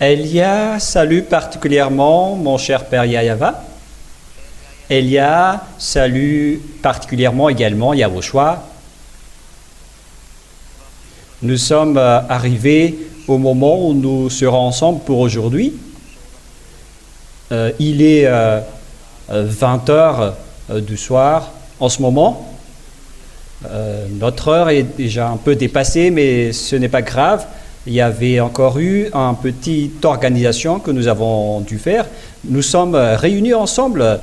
Elia salue particulièrement mon cher père Yayava. Elia salue particulièrement également Yahushua. Nous sommes arrivés au moment où nous serons ensemble pour aujourd'hui. Il est 20 heures du soir en ce moment. Notre heure est déjà un peu dépassée, mais ce n'est pas grave. Il y avait encore eu une petite organisation que nous avons dû faire. Nous sommes réunis ensemble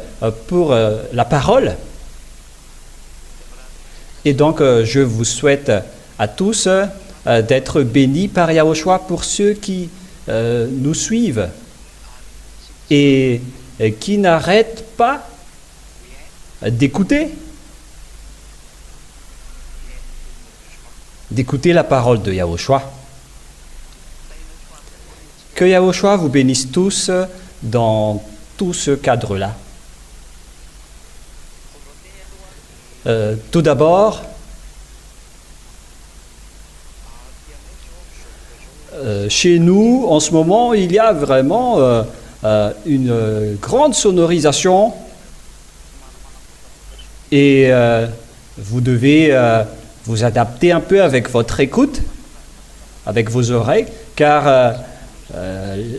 pour la parole. Et donc, je vous souhaite à tous d'être bénis par Yahushua pour ceux qui nous suivent et qui n'arrêtent pas d'écouter la parole de Yahushua. Que Yahushua vous bénisse tous dans tout ce cadre-là. Tout d'abord, chez nous, en ce moment, il y a vraiment une grande sonorisation et vous devez vous adapter un peu avec votre écoute, avec vos oreilles, car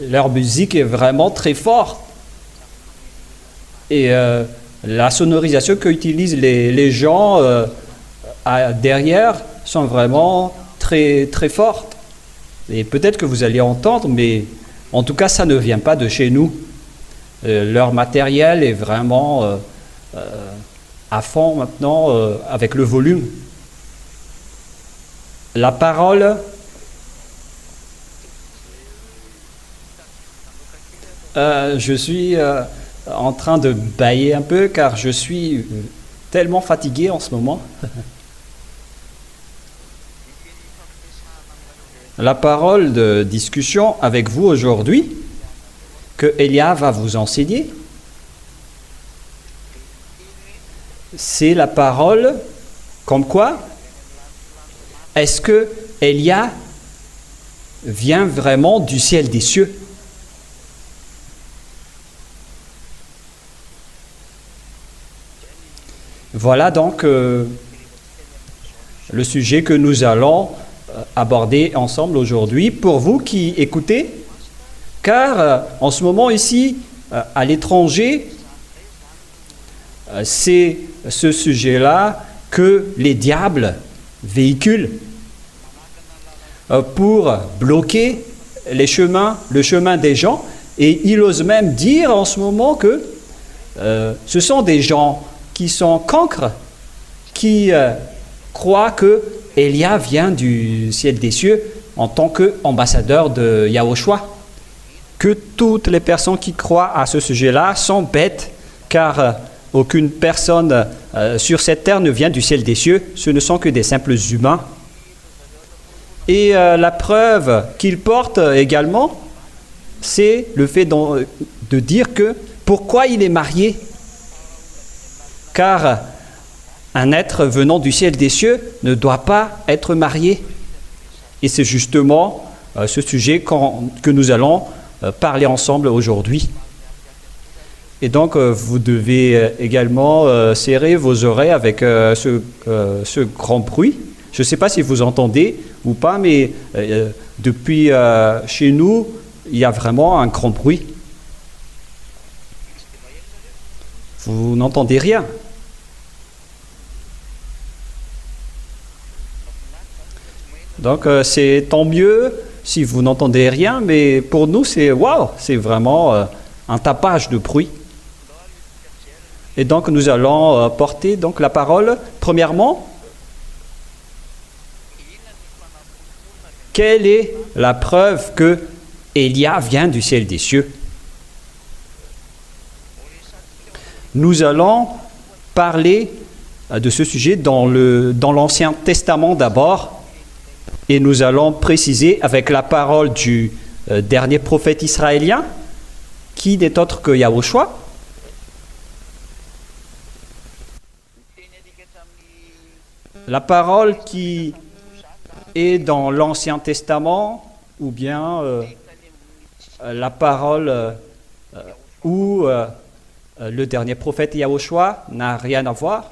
leur musique est vraiment très forte. Et la sonorisation qu'utilisent les gens derrière sont vraiment très, très fortes. Et peut-être que vous allez entendre, mais en tout cas, ça ne vient pas de chez nous. Leur matériel est vraiment à fond maintenant avec le volume. La parole je suis en train de bâiller un peu car je suis tellement fatigué en ce moment. La parole de discussion avec vous aujourd'hui, que Elia va vous enseigner, c'est la parole comme quoi est-ce que Elia vient vraiment du ciel des cieux? Voilà donc le sujet que nous allons aborder ensemble aujourd'hui pour vous qui écoutez, car en ce moment ici, à l'étranger, c'est ce sujet-là que les diables véhiculent pour bloquer le chemin des gens, et ils osent même dire en ce moment que ce sont des gens qui sont cancres, qui croient que Elia vient du ciel des cieux en tant qu'ambassadeur de Yahushua. Que toutes les personnes qui croient à ce sujet-là sont bêtes, car aucune personne sur cette terre ne vient du ciel des cieux, ce ne sont que des simples humains. Et la preuve qu'ils portent également, c'est le fait de dire que pourquoi il est marié. Car un être venant du ciel des cieux ne doit pas être marié. Et c'est justement ce sujet que nous allons parler ensemble aujourd'hui. Et donc, vous devez également serrer vos oreilles avec ce grand bruit. Je ne sais pas si vous entendez ou pas, mais depuis chez nous, il y a vraiment un grand bruit. Vous n'entendez rien. Donc, c'est tant mieux si vous n'entendez rien, mais pour nous, c'est vraiment un tapage de bruit. Et donc, nous allons porter donc la parole. Premièrement, quelle est la preuve que Elia vient du ciel des cieux? Nous allons parler de ce sujet dans l'Ancien Testament d'abord, et nous allons préciser avec la parole du dernier prophète israélien, qui n'est autre que Yahushua. La parole qui est dans l'Ancien Testament, ou bien la parole où le dernier prophète Yahushua n'a rien à voir,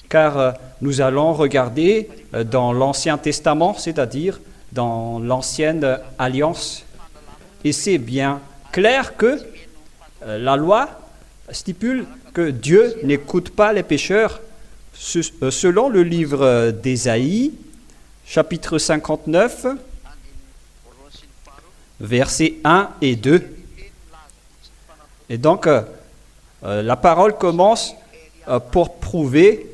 car nous allons regarder dans l'Ancien Testament, c'est-à-dire dans l'Ancienne Alliance. Et c'est bien clair que la loi stipule que Dieu n'écoute pas les pécheurs. Selon le livre d'Ésaïe, chapitre 59, versets 1 et 2. Et donc, la parole commence pour prouver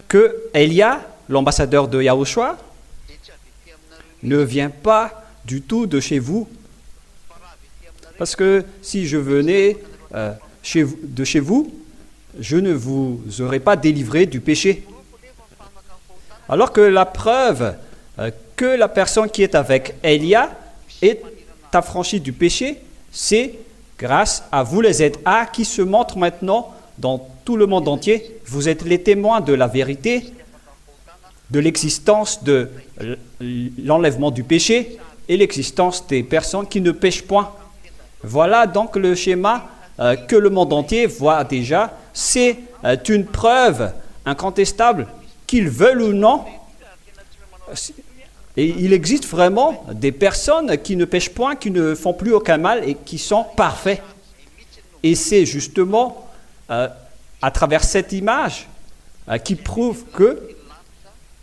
que Élia, l'ambassadeur de Yahushua, ne vient pas du tout de chez vous. Parce que si je venais de chez vous, je ne vous aurais pas délivré du péché. Alors que la preuve que la personne qui est avec Élia est affranchie du péché, c'est grâce à vous les ZA qui se montrent maintenant dans tout le monde entier. Vous êtes les témoins de la vérité, de l'existence de l'enlèvement du péché et l'existence des personnes qui ne pêchent point. Voilà donc le schéma que le monde entier voit déjà. C'est une preuve incontestable, qu'ils veulent ou non. Et il existe vraiment des personnes qui ne pêchent point, qui ne font plus aucun mal et qui sont parfaits. Et c'est justement à travers cette image qui prouve que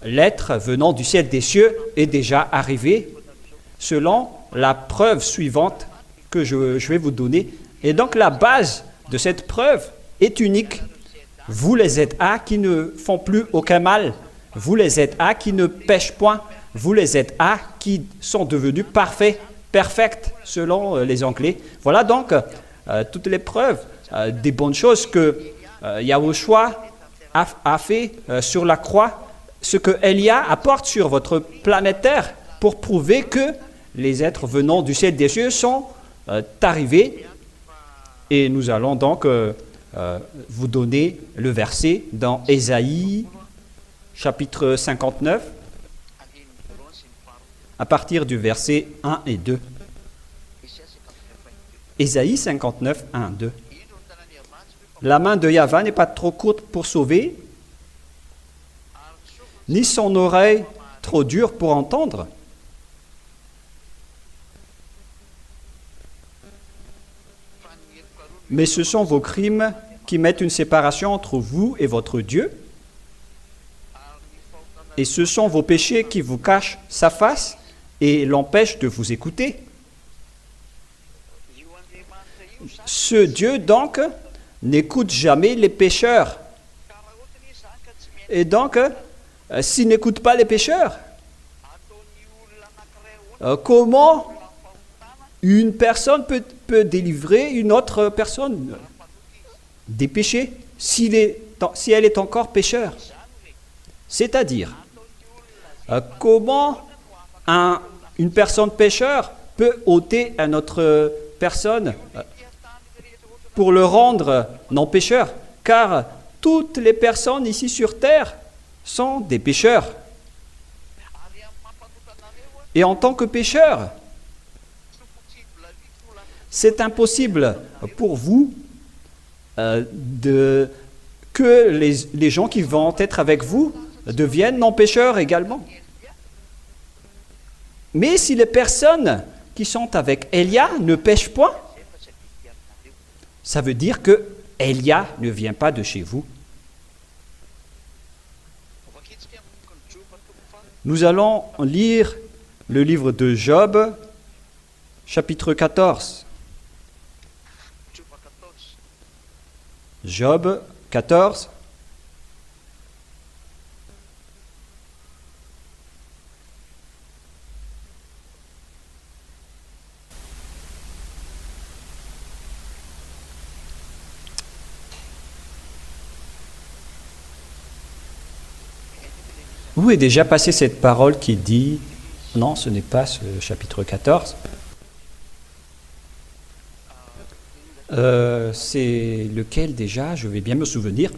l'être venant du ciel des cieux est déjà arrivé, selon la preuve suivante que je vais vous donner. Et donc la base de cette preuve est unique. Vous les ZA qui ne font plus aucun mal, vous les ZA qui ne pêchent point, vous les ZA qui sont devenus parfaits, perfects selon les Anglais. Voilà donc toutes les preuves des bonnes choses que Yahushua a fait sur la croix, ce que Élia apporte sur votre planète Terre pour prouver que les êtres venant du ciel des cieux sont arrivés. Et nous allons donc vous donner le verset dans Ésaïe, chapitre 59, à partir du verset 1 et 2. Ésaïe 59, 1, 2. La main de Yahvé n'est pas trop courte pour sauver, ni son oreille trop dure pour entendre. Mais ce sont vos crimes qui mettent une séparation entre vous et votre Dieu. Et ce sont vos péchés qui vous cachent sa face et l'empêchent de vous écouter. Ce Dieu, donc, n'écoute jamais les pécheurs. Et donc, s'il n'écoute pas les pécheurs, comment une personne peut délivrer une autre personne des péchés si elle est encore pécheur? C'est-à-dire, comment une personne pécheur peut ôter à notre personne pour le rendre non pécheur? Car toutes les personnes ici sur terre sont des pécheurs. Et en tant que pécheur, c'est impossible pour vous que les gens qui vont être avec vous deviennent non-pécheurs également. Mais si les personnes qui sont avec Élia ne pêchent point, ça veut dire que Élia ne vient pas de chez vous. Nous allons lire le livre de Job, chapitre 14. Job 14. Où est déjà passée cette parole qui dit... Non, ce n'est pas ce chapitre 14. C'est lequel déjà? Je vais bien me souvenir.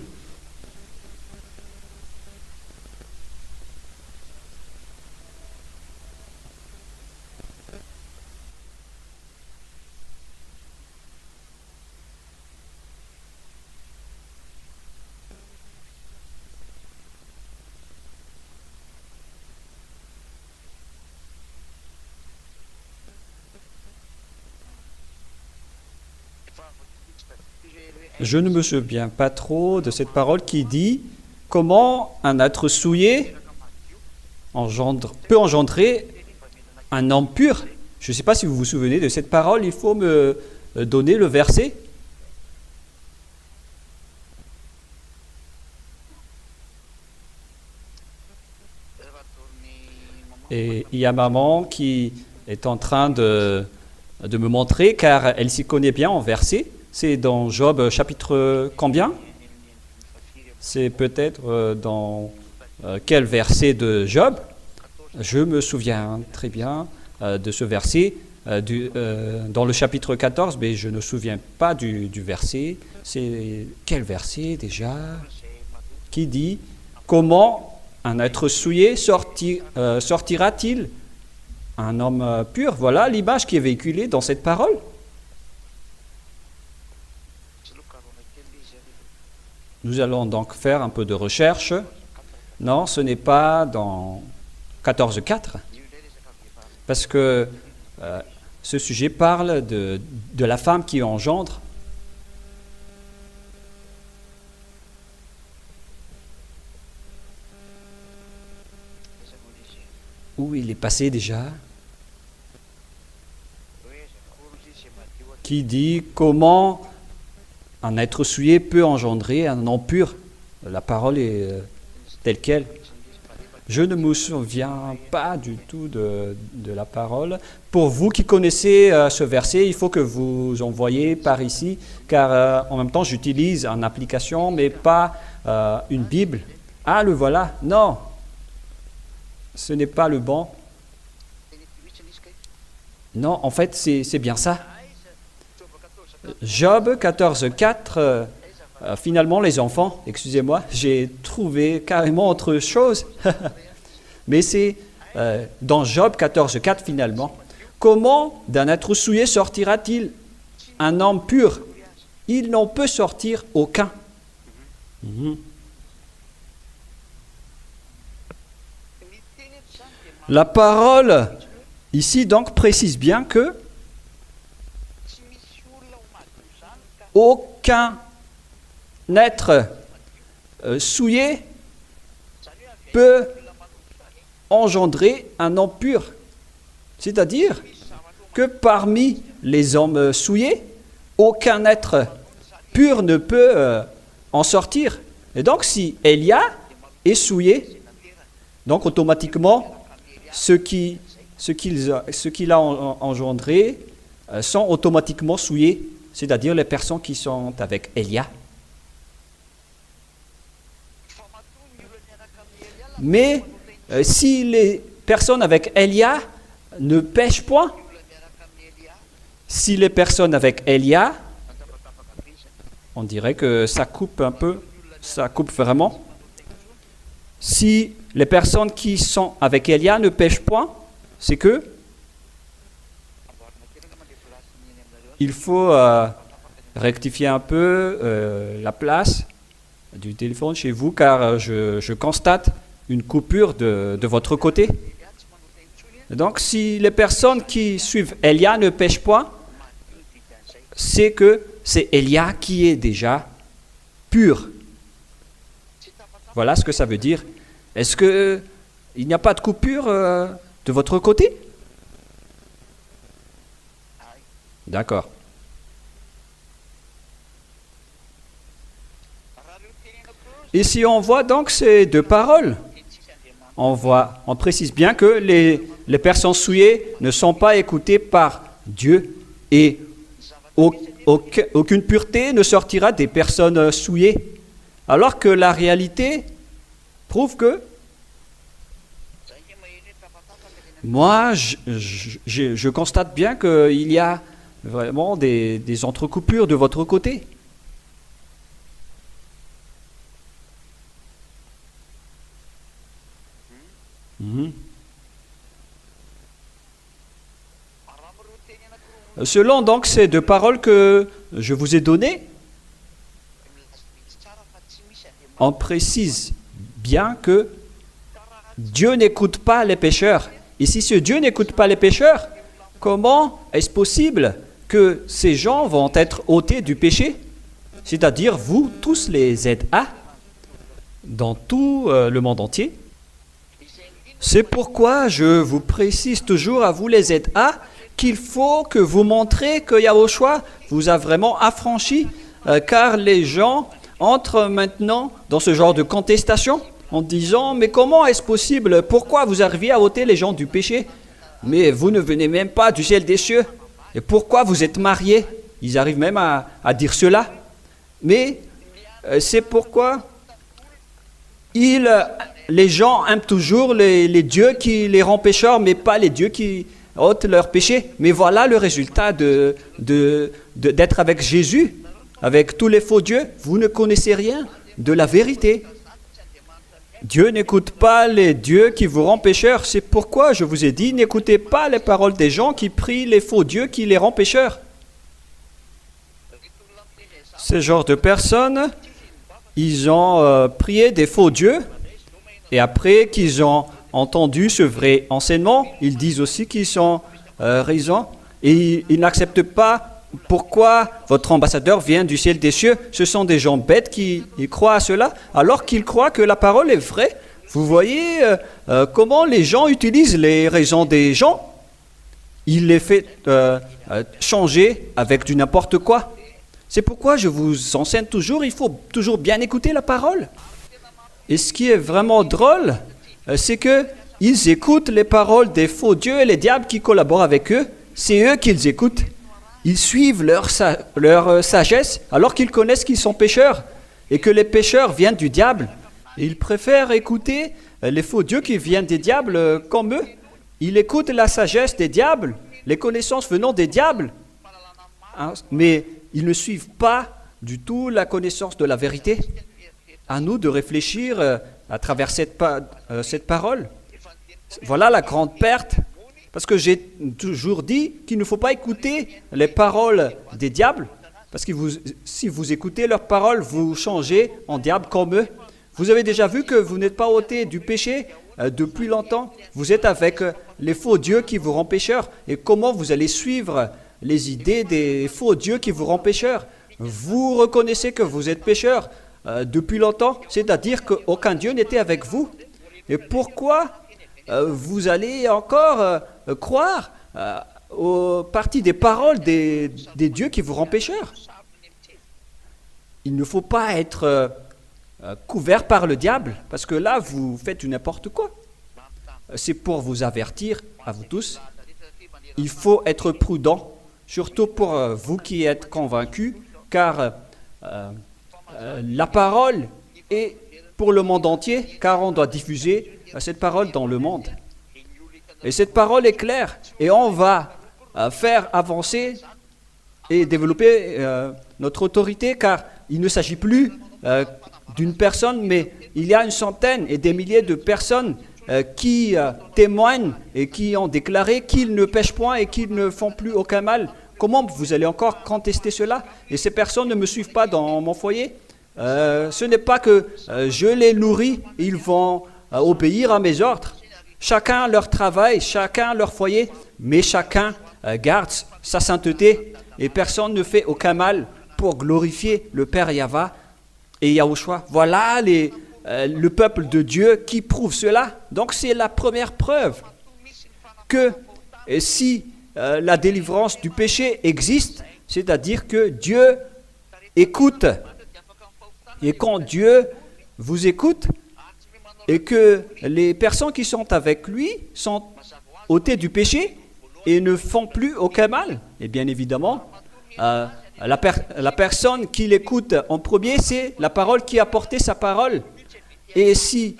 Je ne me souviens pas trop de cette parole qui dit comment un être souillé peut engendrer un homme pur. Je ne sais pas si vous vous souvenez de cette parole, il faut me donner le verset. Et il y a maman qui est en train de me montrer, car elle s'y connaît bien en verset. C'est dans Job chapitre combien? C'est peut-être dans quel verset de Job? Je me souviens très bien de ce verset dans le chapitre 14, mais je ne me souviens pas du verset. C'est quel verset déjà? Qui dit comment un être souillé sortira-t-il un homme pur? Voilà l'image qui est véhiculée dans cette parole. Nous allons donc faire un peu de recherche. Non, ce n'est pas dans 14.4, parce que ce sujet parle de la femme qui engendre. Où il est passé déjà? Qui dit comment un être souillé peut engendrer un homme pur. La parole est telle qu'elle. Je ne me souviens pas du tout de la parole. Pour vous qui connaissez ce verset, il faut que vous envoyiez par ici, car en même temps j'utilise une application, mais pas une Bible. Ah, le voilà. Non, ce n'est pas le bon. Non, en fait, c'est bien ça. Job 14.4, finalement les enfants, excusez-moi, j'ai trouvé carrément autre chose. Mais c'est dans Job 14.4 finalement. Comment d'un être souillé sortira-t-il un homme pur? Il n'en peut sortir aucun. La parole ici donc précise bien que aucun être souillé peut engendrer un homme pur. C'est-à-dire que parmi les hommes souillés, aucun être pur ne peut en sortir. Et donc si Élia est souillé, donc automatiquement ceux qu'il a engendrés sont automatiquement souillés, c'est-à-dire les personnes qui sont avec Élia. Mais si les personnes avec Élia ne pêchent point, si les personnes avec Élia, on dirait que ça coupe un peu, ça coupe vraiment. Si les personnes qui sont avec Élia ne pêchent point, c'est que il faut rectifier un peu la place du téléphone chez vous, car je constate une coupure de votre côté. Donc, si les personnes qui suivent Élia ne pêchent point, c'est que c'est Élia qui est déjà pur. Voilà ce que ça veut dire. Est-ce qu'il n'y a pas de coupure de votre côté? D'accord. Ici, on voit donc ces deux paroles. On précise bien que les personnes souillées ne sont pas écoutées par Dieu et aucune pureté ne sortira des personnes souillées. Alors que la réalité prouve que moi, je constate bien qu'il y a vraiment des entrecoupures de votre côté. Selon donc ces deux paroles que je vous ai données, on précise bien que Dieu n'écoute pas les pécheurs. Et si ce Dieu n'écoute pas les pécheurs, comment est-ce possible que ces gens vont être ôtés du péché? c'est-à-dire vous, tous les ZA, dans tout le monde entier. C'est pourquoi je vous précise toujours à vous les ZA qu'il faut que vous montrez que Yahushua vous a vraiment affranchi, car les gens entrent maintenant dans ce genre de contestation en disant « Mais comment est-ce possible? Pourquoi vous arrivez à ôter les gens du péché? Mais vous ne venez même pas du ciel des cieux. Et pourquoi vous êtes mariés ?» Ils arrivent même à dire cela. Mais c'est pourquoi les gens aiment toujours les dieux qui les rendent pécheurs, mais pas les dieux qui ôtent leurs péchés. Mais voilà le résultat d'être avec Jésus, avec tous les faux dieux. Vous ne connaissez rien de la vérité. Dieu n'écoute pas les dieux qui vous rendent pécheurs. C'est pourquoi je vous ai dit, n'écoutez pas les paroles des gens qui prient les faux dieux qui les rendent pécheurs. Ce genre de personnes, ils ont prié des faux dieux, et après qu'ils ont entendu ce vrai enseignement, ils disent aussi qu'ils sont raisons, et ils n'acceptent pas pourquoi votre ambassadeur vient du ciel des cieux. Ce sont des gens bêtes qui croient à cela, alors qu'ils croient que la parole est vraie. Vous voyez comment les gens utilisent les raisons des gens. Ils les font changer avec du n'importe quoi. C'est pourquoi je vous enseigne toujours, il faut toujours bien écouter la parole. Et ce qui est vraiment drôle, c'est qu'ils écoutent les paroles des faux dieux et les diables qui collaborent avec eux. C'est eux qu'ils écoutent. Ils suivent leur sagesse alors qu'ils connaissent qu'ils sont pécheurs et que les pécheurs viennent du diable. Et ils préfèrent écouter les faux dieux qui viennent des diables comme eux. Ils écoutent la sagesse des diables, les connaissances venant des diables. Mais ils ne suivent pas du tout la connaissance de la vérité. À nous de réfléchir à travers cette parole. Voilà la grande perte. Parce que j'ai toujours dit qu'il ne faut pas écouter les paroles des diables. Parce que si vous écoutez leurs paroles, vous changez en diable comme eux. Vous avez déjà vu que vous n'êtes pas ôté du péché depuis longtemps. Vous êtes avec les faux dieux qui vous rendent pécheurs. Et comment vous allez suivre les idées des faux dieux qui vous rendent pécheurs? Vous reconnaissez que vous êtes pécheur depuis longtemps, c'est-à-dire qu'aucun Dieu n'était avec vous. Et pourquoi vous allez encore croire aux parties des paroles des dieux qui vous rendent pécheurs? Il ne faut pas être couvert par le diable, parce que là, vous faites du n'importe quoi. C'est pour vous avertir, à vous tous, il faut être prudent, surtout pour vous qui êtes convaincus, car la parole est pour le monde entier, car on doit diffuser cette parole dans le monde. Et cette parole est claire, et on va faire avancer et développer notre autorité, car il ne s'agit plus d'une personne, mais il y a une centaine et des milliers de personnes qui témoignent et qui ont déclaré qu'ils ne pêchent point et qu'ils ne font plus aucun mal. Comment vous allez encore contester cela? Et ces personnes ne me suivent pas dans mon foyer. Ce n'est pas que je les nourris, ils vont obéir à mes ordres. Chacun leur travail, chacun leur foyer, mais chacun garde sa sainteté et personne ne fait aucun mal pour glorifier le Père Yahva et Yahushua. Voilà le peuple de Dieu qui prouve cela. Donc c'est la première preuve que si la délivrance du péché existe, c'est-à-dire que Dieu écoute. Et quand Dieu vous écoute et que les personnes qui sont avec lui sont ôtées du péché et ne font plus aucun mal, et bien évidemment, la personne qui l'écoute en premier, c'est la parole qui a porté sa parole. Et si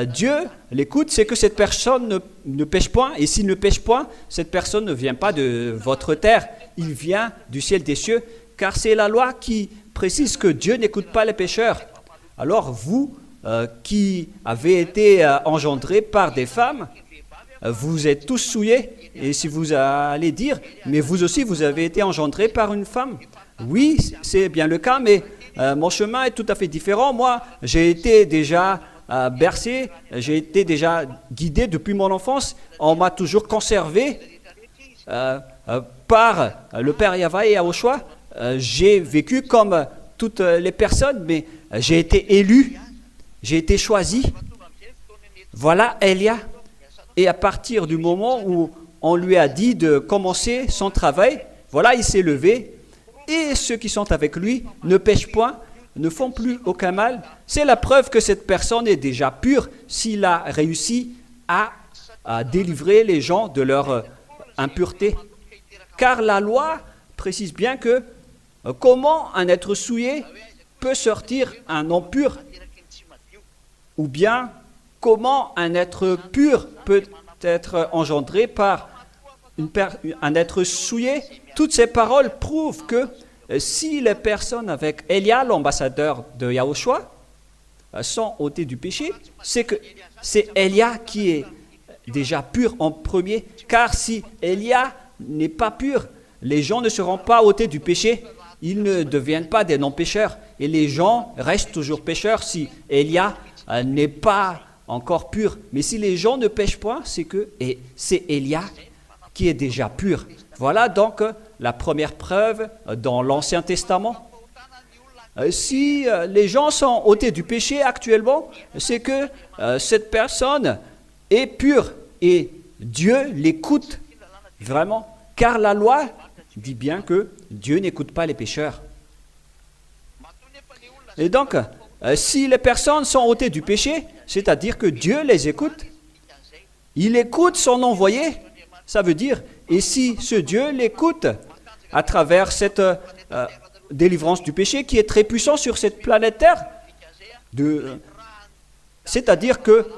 Dieu l'écoute, c'est que cette personne ne pêche point. Et s'il ne pêche point, cette personne ne vient pas de votre terre. Il vient du ciel des cieux. Car c'est la loi qui précise que Dieu n'écoute pas les pécheurs. Alors vous, qui avez été engendrés par des femmes, vous êtes tous souillés. Et si vous allez dire, mais vous aussi, vous avez été engendrés par une femme. Oui, c'est bien le cas, mais mon chemin est tout à fait différent. Moi, j'ai été déjà bercé, j'ai été déjà guidé depuis mon enfance. On m'a toujours conservé par le Père Yahva et Yahushua. J'ai vécu comme toutes les personnes, mais j'ai été élu, j'ai été choisi. Voilà Élia. Et à partir du moment où on lui a dit de commencer son travail, voilà, il s'est levé. Et ceux qui sont avec lui ne pêchent point, ne font plus aucun mal. C'est la preuve que cette personne est déjà pure s'il a réussi à délivrer les gens de leur impureté. Car la loi précise bien que comment un être souillé peut sortir un non pur, ou bien comment un être pur peut être engendré par un être souillé. Toutes ces paroles prouvent que si les personnes avec Élia, l'ambassadeur de Yahushua, sont ôtées du péché, c'est que c'est Élia qui est déjà pur en premier. Car si Élia n'est pas pur, les gens ne seront pas ôtés du péché. Ils ne deviennent pas des non-pécheurs. Et les gens restent toujours pécheurs si Élia n'est pas encore pur. Mais si les gens ne pêchent point, c'est que c'est Élia qui est déjà pur. Voilà donc la première preuve dans l'Ancien Testament. Si les gens sont ôtés du péché actuellement, c'est que cette personne est pure et Dieu l'écoute vraiment. Car la loi dit bien que Dieu n'écoute pas les pécheurs. Et donc, si les personnes sont ôtées du péché, c'est-à-dire que Dieu les écoute. Il écoute son envoyé, ça veut dire, et si ce Dieu l'écoute à travers cette délivrance du péché qui est très puissant sur cette planète Terre, c'est-à-dire que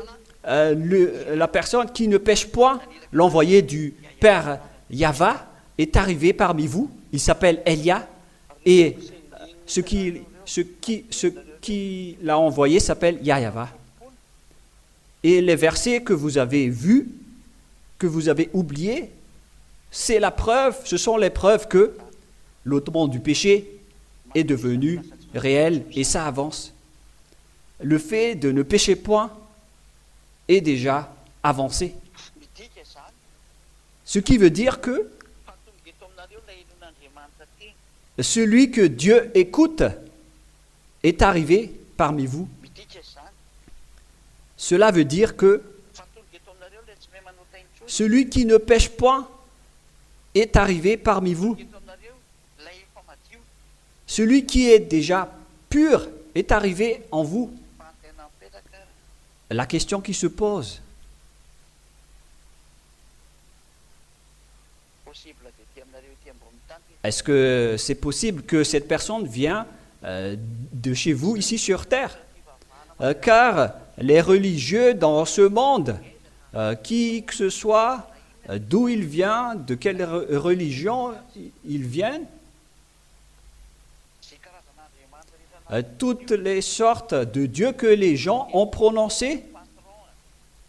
la personne qui ne pêche point, l'envoyé du Père Yahva, est arrivé parmi vous. Il s'appelle Élia, et ce qui l'a envoyé s'appelle Yahva. Et les versets que vous avez vus, que vous avez oubliés, c'est la preuve, ce sont les preuves que l'ôtement du péché est devenu réel, et ça avance. Le fait de ne pécher point est déjà avancé. Ce qui veut dire que celui que Dieu écoute est arrivé parmi vous. Cela veut dire que celui qui ne pêche point est arrivé parmi vous. Celui qui est déjà pur est arrivé en vous. La question qui se pose, est-ce que c'est possible que cette personne vienne de chez vous, ici sur terre? Car les religieux dans ce monde, qui que ce soit, d'où ils viennent, de quelle religion ils viennent, toutes les sortes de dieux que les gens ont prononcés,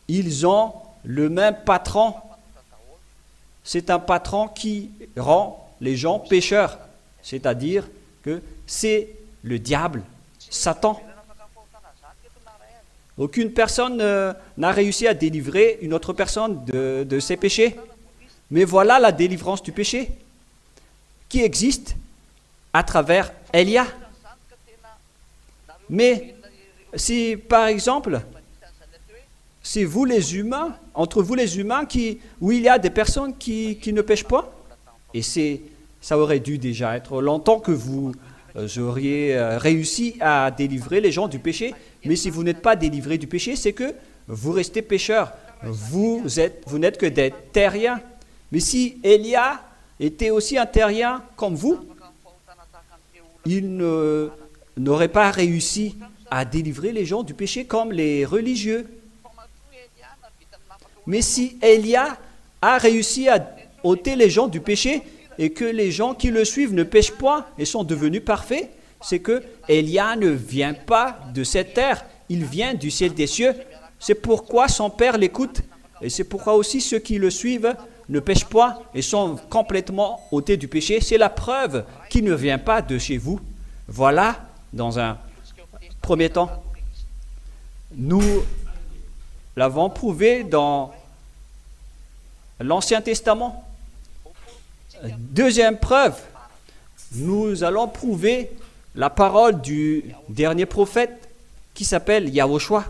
ils ont le même patron. C'est un patron qui rend les gens pécheurs, c'est-à-dire que c'est le diable, Satan. Aucune personne n'a réussi à délivrer une autre personne de ses péchés. Mais voilà la délivrance du péché qui existe à travers Élia. Mais si, par exemple, c'est vous les humains, entre vous les humains, où il y a des personnes qui ne pêchent pas, et ça aurait dû déjà être longtemps que vous auriez réussi à délivrer les gens du péché, mais si vous n'êtes pas délivrés du péché, c'est que vous restez pécheurs. Vous n'êtes que des terriens. Mais si Élia était aussi un terrien comme vous, il n'aurait pas réussi à délivrer les gens du péché comme les religieux. Mais si Élia a réussi à ôter les gens du péché et que les gens qui le suivent ne pêchent point et sont devenus parfaits, c'est que Élia ne vient pas de cette terre, il vient du ciel des cieux. C'est pourquoi son Père l'écoute, et c'est pourquoi aussi ceux qui le suivent ne pêchent point et sont complètement ôtés du péché. C'est la preuve qu'il ne vient pas de chez vous. Voilà, dans un premier temps, nous l'avons prouvé dans l'Ancien Testament. Deuxième preuve, nous allons prouver la parole du dernier prophète qui s'appelle Yahushua.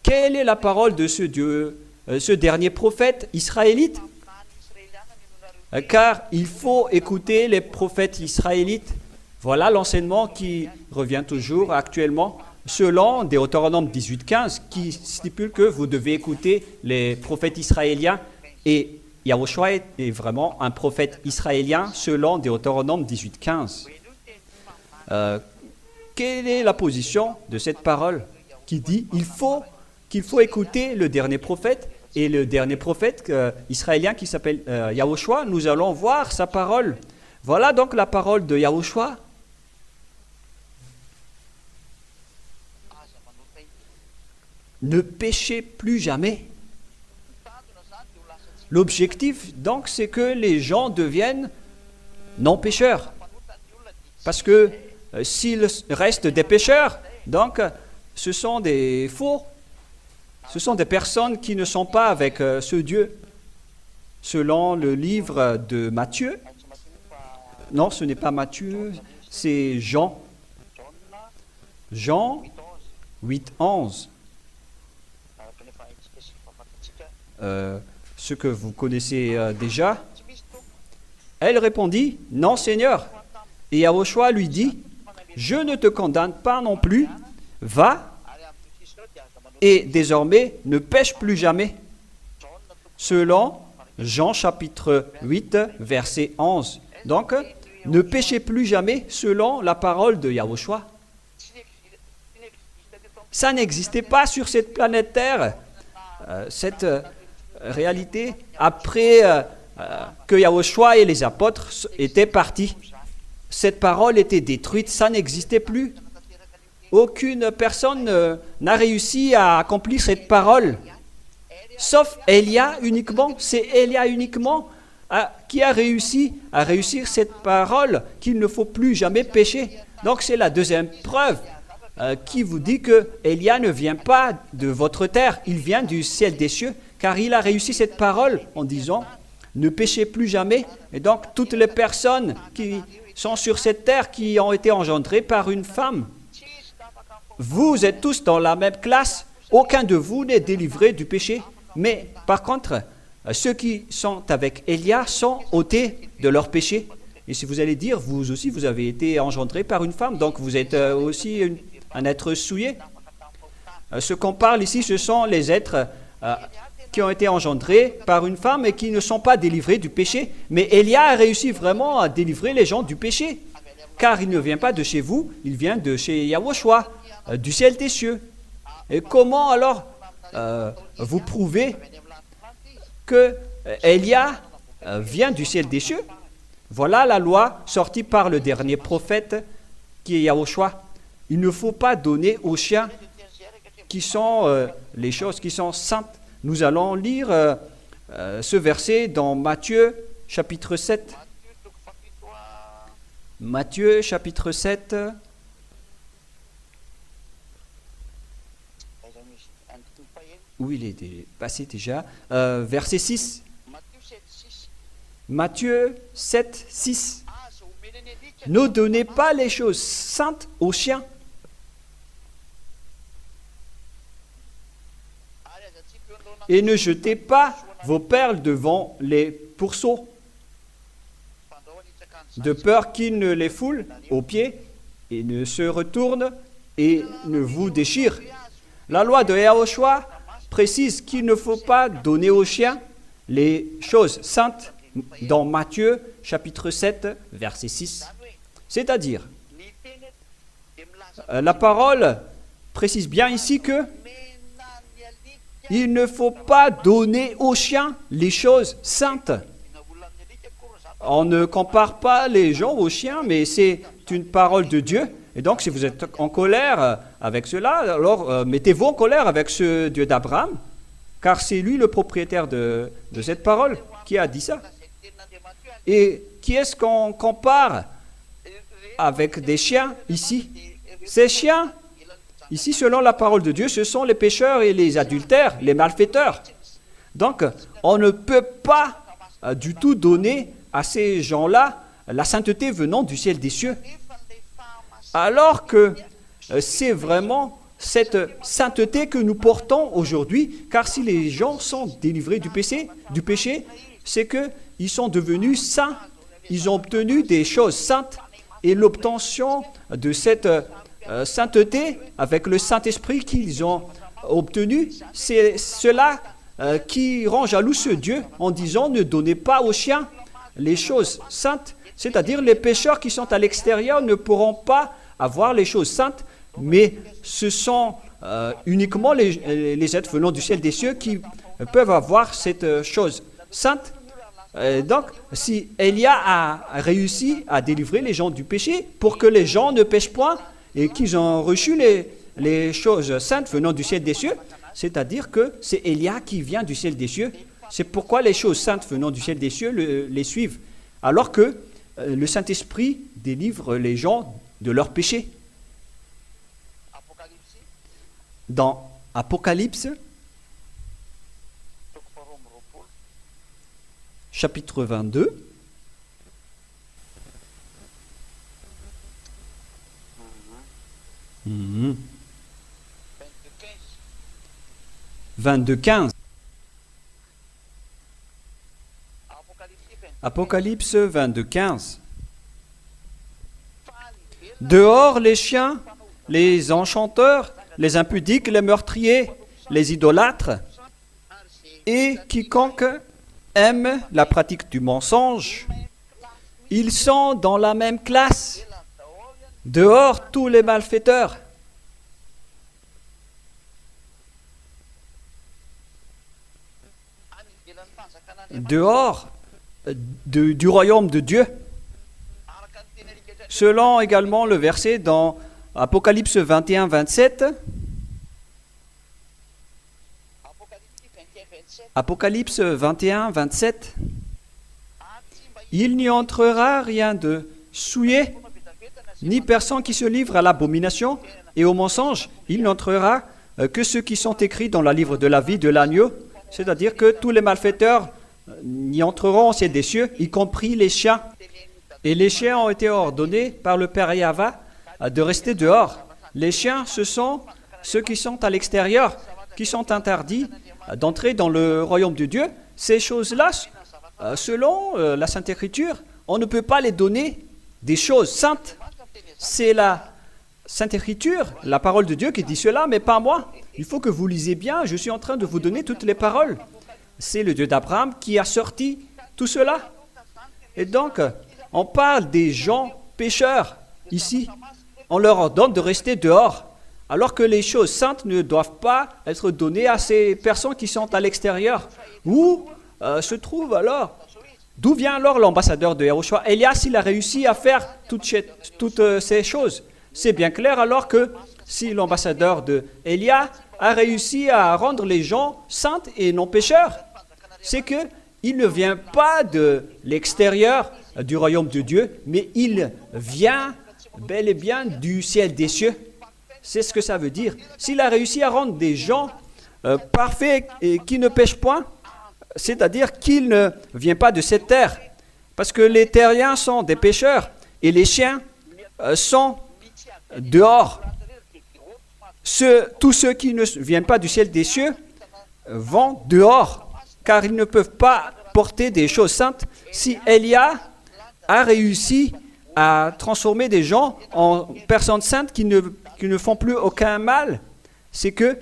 Quelle est la parole de ce Dieu, ce dernier prophète israélite? Car il faut écouter les prophètes israélites. Voilà l'enseignement qui revient toujours actuellement, selon Deutéronome 18:15, qui stipule que vous devez écouter les prophètes israéliens. Et Yahushua est vraiment un prophète israélien, selon Deutéronome 18:15. Quelle est la position de cette parole qui dit qu'il faut écouter le dernier prophète? Et le dernier prophète israélien qui s'appelle Yahushua, nous allons voir sa parole. Voilà donc la parole de Yahushua. Ne péchez plus jamais. L'objectif, donc, c'est que les gens deviennent non-pécheurs. Parce que s'il reste des pécheurs, donc, ce sont des faux. Ce sont des personnes qui ne sont pas avec ce Dieu. Selon le livre de Matthieu, non, ce n'est pas Matthieu, c'est Jean. Jean 8:11. Ce que vous connaissez déjà. Elle répondit, « Non, Seigneur. » Et Yahushua lui dit, « Je ne te condamne pas non plus. Va et désormais ne pêche plus jamais. » Selon Jean chapitre 8, verset 11. Donc, ne péchez plus jamais selon la parole de Yahushua. Ça n'existait pas sur cette planète Terre. Cette réalité, après que Yahushua et les apôtres étaient partis, cette parole était détruite, ça n'existait plus. Aucune personne n'a réussi à accomplir cette parole, sauf Élia uniquement. C'est Élia uniquement qui a réussi à réussir cette parole qu'il ne faut plus jamais pécher. Donc c'est la deuxième preuve qui vous dit que Élia ne vient pas de votre terre, il vient du ciel des cieux, car il a réussi cette parole en disant « Ne péchez plus jamais ». Et donc toutes les personnes qui sont sur cette terre, qui ont été engendrées par une femme, vous êtes tous dans la même classe, aucun de vous n'est délivré du péché. Mais par contre, ceux qui sont avec Élia sont ôtés de leur péché. Et si vous allez dire, vous aussi, vous avez été engendré par une femme, donc vous êtes aussi un être souillé. Ce qu'on parle ici, ce sont les êtres qui ont été engendrés par une femme et qui ne sont pas délivrés du péché. Mais Élia a réussi vraiment à délivrer les gens du péché, car il ne vient pas de chez vous, il vient de chez Yahushua, du ciel des cieux. Et comment alors vous prouvez que Élia vient du ciel des cieux? Voilà la loi sortie par le dernier prophète qui est Yahushua. Il ne faut pas donner aux chiens qui sont les choses qui sont saintes. Nous allons lire ce verset dans Matthieu chapitre 7. Matthieu chapitre 7. Où il est passé déjà. Verset 6. Matthieu 7, 6. Ne donnez pas les choses saintes aux chiens. Et ne jetez pas vos perles devant les pourceaux, de peur qu'ils ne les foulent aux pieds et ne se retournent et ne vous déchirent. La loi de Yahushua précise qu'il ne faut pas donner aux chiens les choses saintes dans Matthieu chapitre 7, verset 6. C'est-à-dire, la parole précise bien ici que il ne faut pas donner aux chiens les choses saintes. On ne compare pas les gens aux chiens, mais c'est une parole de Dieu. Et donc, si vous êtes en colère avec cela, alors mettez-vous en colère avec ce Dieu d'Abraham, car c'est lui le propriétaire de cette parole qui a dit ça. Et qui est-ce qu'on compare avec des chiens ici? Ces chiens, ici, selon la parole de Dieu, ce sont les pécheurs et les adultères, les malfaiteurs. Donc, on ne peut pas du tout donner à ces gens-là la sainteté venant du ciel des cieux. Alors que c'est vraiment cette sainteté que nous portons aujourd'hui, car si les gens sont délivrés du péché, c'est qu'ils sont devenus saints, ils ont obtenu des choses saintes, et l'obtention de cette sainteté avec le Saint-Esprit qu'ils ont obtenu, c'est cela qui rend jaloux ce Dieu en disant ne donnez pas aux chiens les choses saintes, c'est-à-dire les pécheurs qui sont à l'extérieur ne pourront pas avoir les choses saintes, mais ce sont uniquement les êtres venant du ciel des cieux qui peuvent avoir cette chose sainte. Donc, si Élia a réussi à délivrer les gens du péché pour que les gens ne pêchent point et qu'ils ont reçu les choses saintes venant du ciel des cieux, c'est-à-dire que c'est Élia qui vient du ciel des cieux. C'est pourquoi les choses saintes venant du ciel des cieux les suivent, alors que le Saint-Esprit délivre les gens de leurs péchés. Dans Apocalypse, chapitre 22, mmh. 22-15. Apocalypse 22-15. Dehors les chiens, les enchanteurs, les impudiques, les meurtriers, les idolâtres, et quiconque aime la pratique du mensonge, ils sont dans la même classe. Dehors tous les malfaiteurs. Dehors du royaume de Dieu. Selon également le verset dans Apocalypse 21-27, Apocalypse 21-27, il n'y entrera rien de souillé, ni personne qui se livre à l'abomination et au mensonge. Il n'entrera que ceux qui sont écrits dans le livre de la vie de l'agneau, c'est-à-dire que tous les malfaiteurs y entreront au ciel des cieux, y compris les chiens. Et les chiens ont été ordonnés par le Père Yahva de rester dehors. Les chiens, ce sont ceux qui sont à l'extérieur, qui sont interdits d'entrer dans le royaume de Dieu. Ces choses-là, selon la Sainte Écriture, on ne peut pas les donner des choses saintes. C'est la Sainte Écriture, la parole de Dieu qui dit cela, mais pas moi. Il faut que vous lisez bien, je suis en train de vous donner toutes les paroles. C'est le Dieu d'Abraham qui a sorti tout cela. Et donc, on parle des gens pécheurs ici. On leur ordonne de rester dehors, alors que les choses saintes ne doivent pas être données à ces personnes qui sont à l'extérieur. Où se trouve alors, d'où vient alors l'ambassadeur de Yahushua? Elias, il a réussi à faire toutes ces choses. C'est bien clair alors que si l'ambassadeur de Élia a réussi à rendre les gens saints et non pécheurs, c'est qu'il ne vient pas de l'extérieur du royaume de Dieu, mais il vient bel et bien du ciel des cieux. C'est ce que ça veut dire. S'il a réussi à rendre des gens parfaits et qui ne pêchent point, c'est-à-dire qu'il ne vient pas de cette terre, parce que les terriens sont des pécheurs et les chiens sont dehors. Tous ceux qui ne viennent pas du ciel des cieux vont dehors, car ils ne peuvent pas porter des choses saintes. Si Élia a réussi à transformer des gens en personnes saintes qui ne font plus aucun mal, c'est que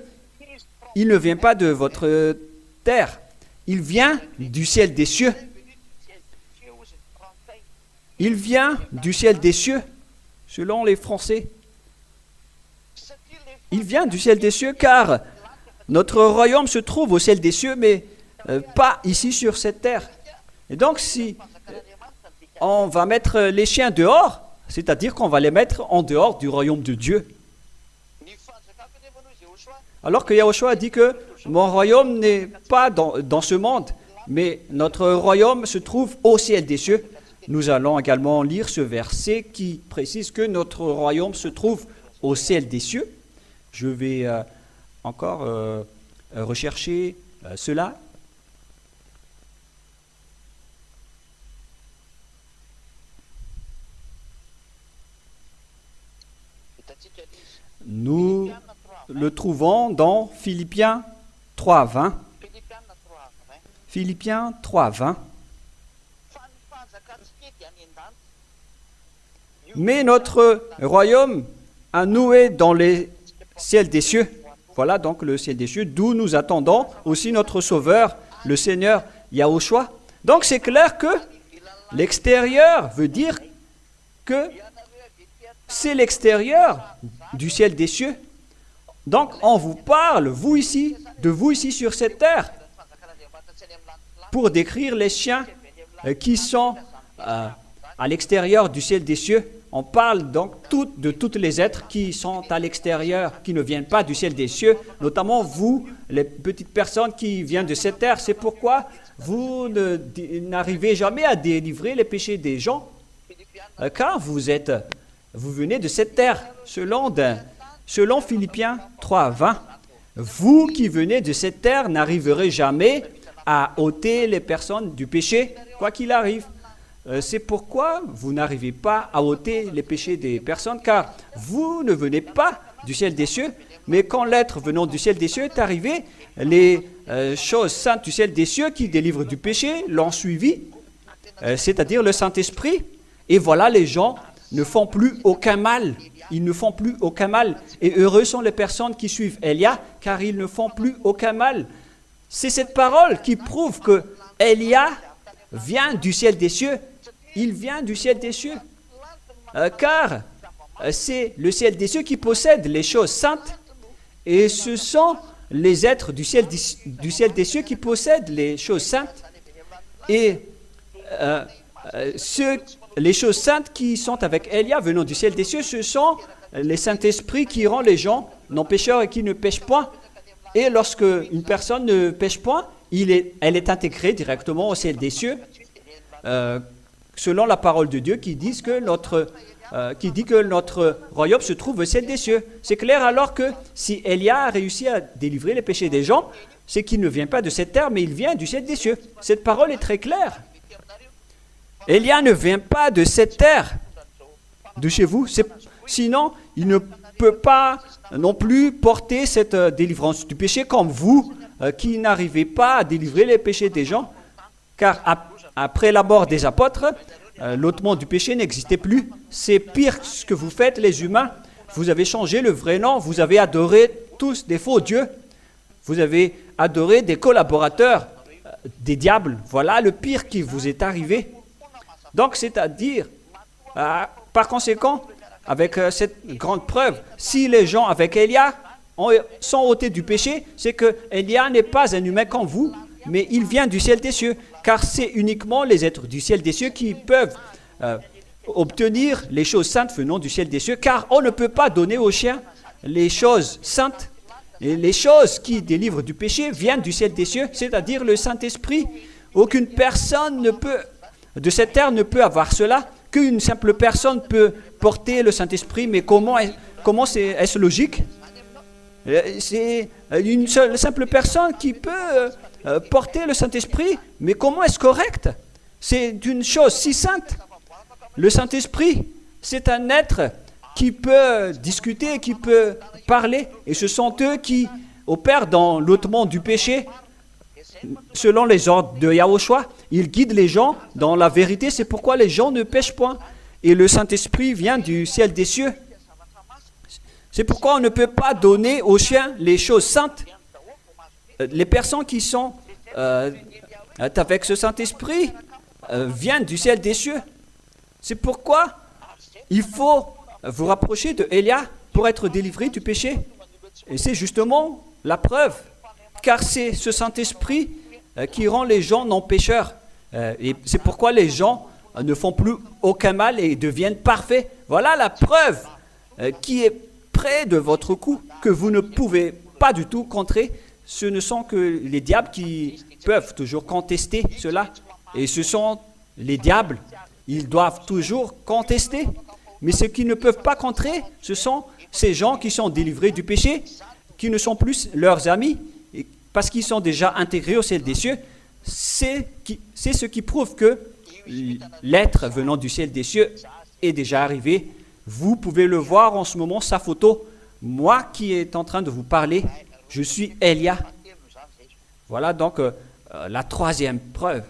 il ne vient pas de votre terre, il vient du ciel des cieux. Il vient du ciel des cieux, selon les Français. Il vient du ciel des cieux, car notre royaume se trouve au ciel des cieux, mais pas ici sur cette terre. Et donc, si on va mettre les chiens dehors, c'est-à-dire qu'on va les mettre en dehors du royaume de Dieu. Alors que Yahushua dit que mon royaume n'est pas dans ce monde, mais notre royaume se trouve au ciel des cieux. Nous allons également lire ce verset qui précise que notre royaume se trouve au ciel des cieux. Je vais encore rechercher cela. Nous le trouvons dans Philippiens 3.20. Philippiens 3.20. Mais notre royaume a noué dans les ciels des cieux. Voilà donc le ciel des cieux, d'où nous attendons aussi notre Sauveur, le Seigneur Yahushua. Donc c'est clair que l'extérieur veut dire que c'est l'extérieur du ciel des cieux. Donc on vous parle, de vous ici sur cette terre, pour décrire les chiens qui sont à l'extérieur du ciel des cieux. On parle donc de tous les êtres qui sont à l'extérieur, qui ne viennent pas du ciel des cieux, notamment vous, les petites personnes qui viennent de cette terre. C'est pourquoi vous n'arrivez jamais à délivrer les péchés des gens, car vous venez de cette terre, selon Philippiens 3.20. Vous qui venez de cette terre n'arriverez jamais à ôter les personnes du péché, quoi qu'il arrive. C'est pourquoi vous n'arrivez pas à ôter les péchés des personnes, car vous ne venez pas du ciel des cieux, mais quand l'être venant du ciel des cieux est arrivé, les choses saintes du ciel des cieux qui délivrent du péché l'ont suivi, c'est-à-dire le Saint-Esprit. Et voilà, les gens ne font plus aucun mal. Ils ne font plus aucun mal. Et heureux sont les personnes qui suivent Élia, car ils ne font plus aucun mal. C'est cette parole qui prouve que Élia vient du ciel des cieux. Il vient du ciel des cieux, car c'est le ciel des cieux qui possède les choses saintes, et ce sont les êtres du ciel des cieux qui possèdent les choses saintes, et les choses saintes qui sont avec Élia venant du ciel des cieux, ce sont les Saint-Esprits qui rend les gens non pécheurs et qui ne pêchent point. Et lorsque une personne ne pêche point, elle est intégrée directement au ciel des cieux, selon la parole de Dieu qui dit que notre royaume se trouve au ciel des cieux. C'est clair alors que si Élia a réussi à délivrer les péchés des gens, c'est qu'il ne vient pas de cette terre, mais il vient du ciel des cieux. Cette parole est très claire. Élia ne vient pas de cette terre, de chez vous, sinon il ne peut pas non plus porter cette délivrance du péché comme vous, qui n'arrivez pas à délivrer les péchés des gens, car après la mort des apôtres, l'ôtement du péché n'existait plus. C'est pire que ce que vous faites, les humains. Vous avez changé le vrai nom, vous avez adoré tous des faux dieux, vous avez adoré des collaborateurs, des diables. Voilà le pire qui vous est arrivé. Donc, c'est-à-dire, par conséquent, avec cette grande preuve, si les gens avec Élia sont ôtés du péché, c'est que Élia n'est pas un humain comme vous, mais il vient du ciel des cieux, car c'est uniquement les êtres du ciel des cieux qui peuvent obtenir les choses saintes venant du ciel des cieux, car on ne peut pas donner aux chiens les choses saintes, et les choses qui délivrent du péché viennent du ciel des cieux, c'est-à-dire le Saint-Esprit. Aucune personne de cette terre ne peut avoir cela, qu'une simple personne peut porter le Saint-Esprit, mais comment est-ce logique? C'est une simple personne qui peut porter le Saint-Esprit, mais comment est-ce correct? C'est une chose si sainte. Le Saint-Esprit, c'est un être qui peut discuter, qui peut parler, et ce sont eux qui opèrent dans l'ôtement du péché, selon les ordres de Yahushua. Ils guident les gens dans la vérité, c'est pourquoi les gens ne pêchent point. Et le Saint-Esprit vient du ciel des cieux. C'est pourquoi on ne peut pas donner aux chiens les choses saintes. Les personnes qui sont avec ce Saint-Esprit viennent du ciel des cieux. C'est pourquoi il faut vous rapprocher de Élia pour être délivré du péché. Et c'est justement la preuve, car c'est ce Saint-Esprit qui rend les gens non pécheurs. Et c'est pourquoi les gens ne font plus aucun mal et deviennent parfaits. Voilà la preuve qui est près de votre cou, que vous ne pouvez pas du tout contrer. Ce ne sont que les diables qui peuvent toujours contester cela. Et ce sont les diables, ils doivent toujours contester. Mais ceux qui ne peuvent pas contrer, ce sont ces gens qui sont délivrés du péché, qui ne sont plus leurs amis, parce qu'ils sont déjà intégrés au ciel des cieux. C'est ce qui prouve que l'être venant du ciel des cieux est déjà arrivé Vous pouvez le voir en ce moment, sa photo. Moi qui est en train de vous parler, je suis Elia. Voilà donc la troisième preuve.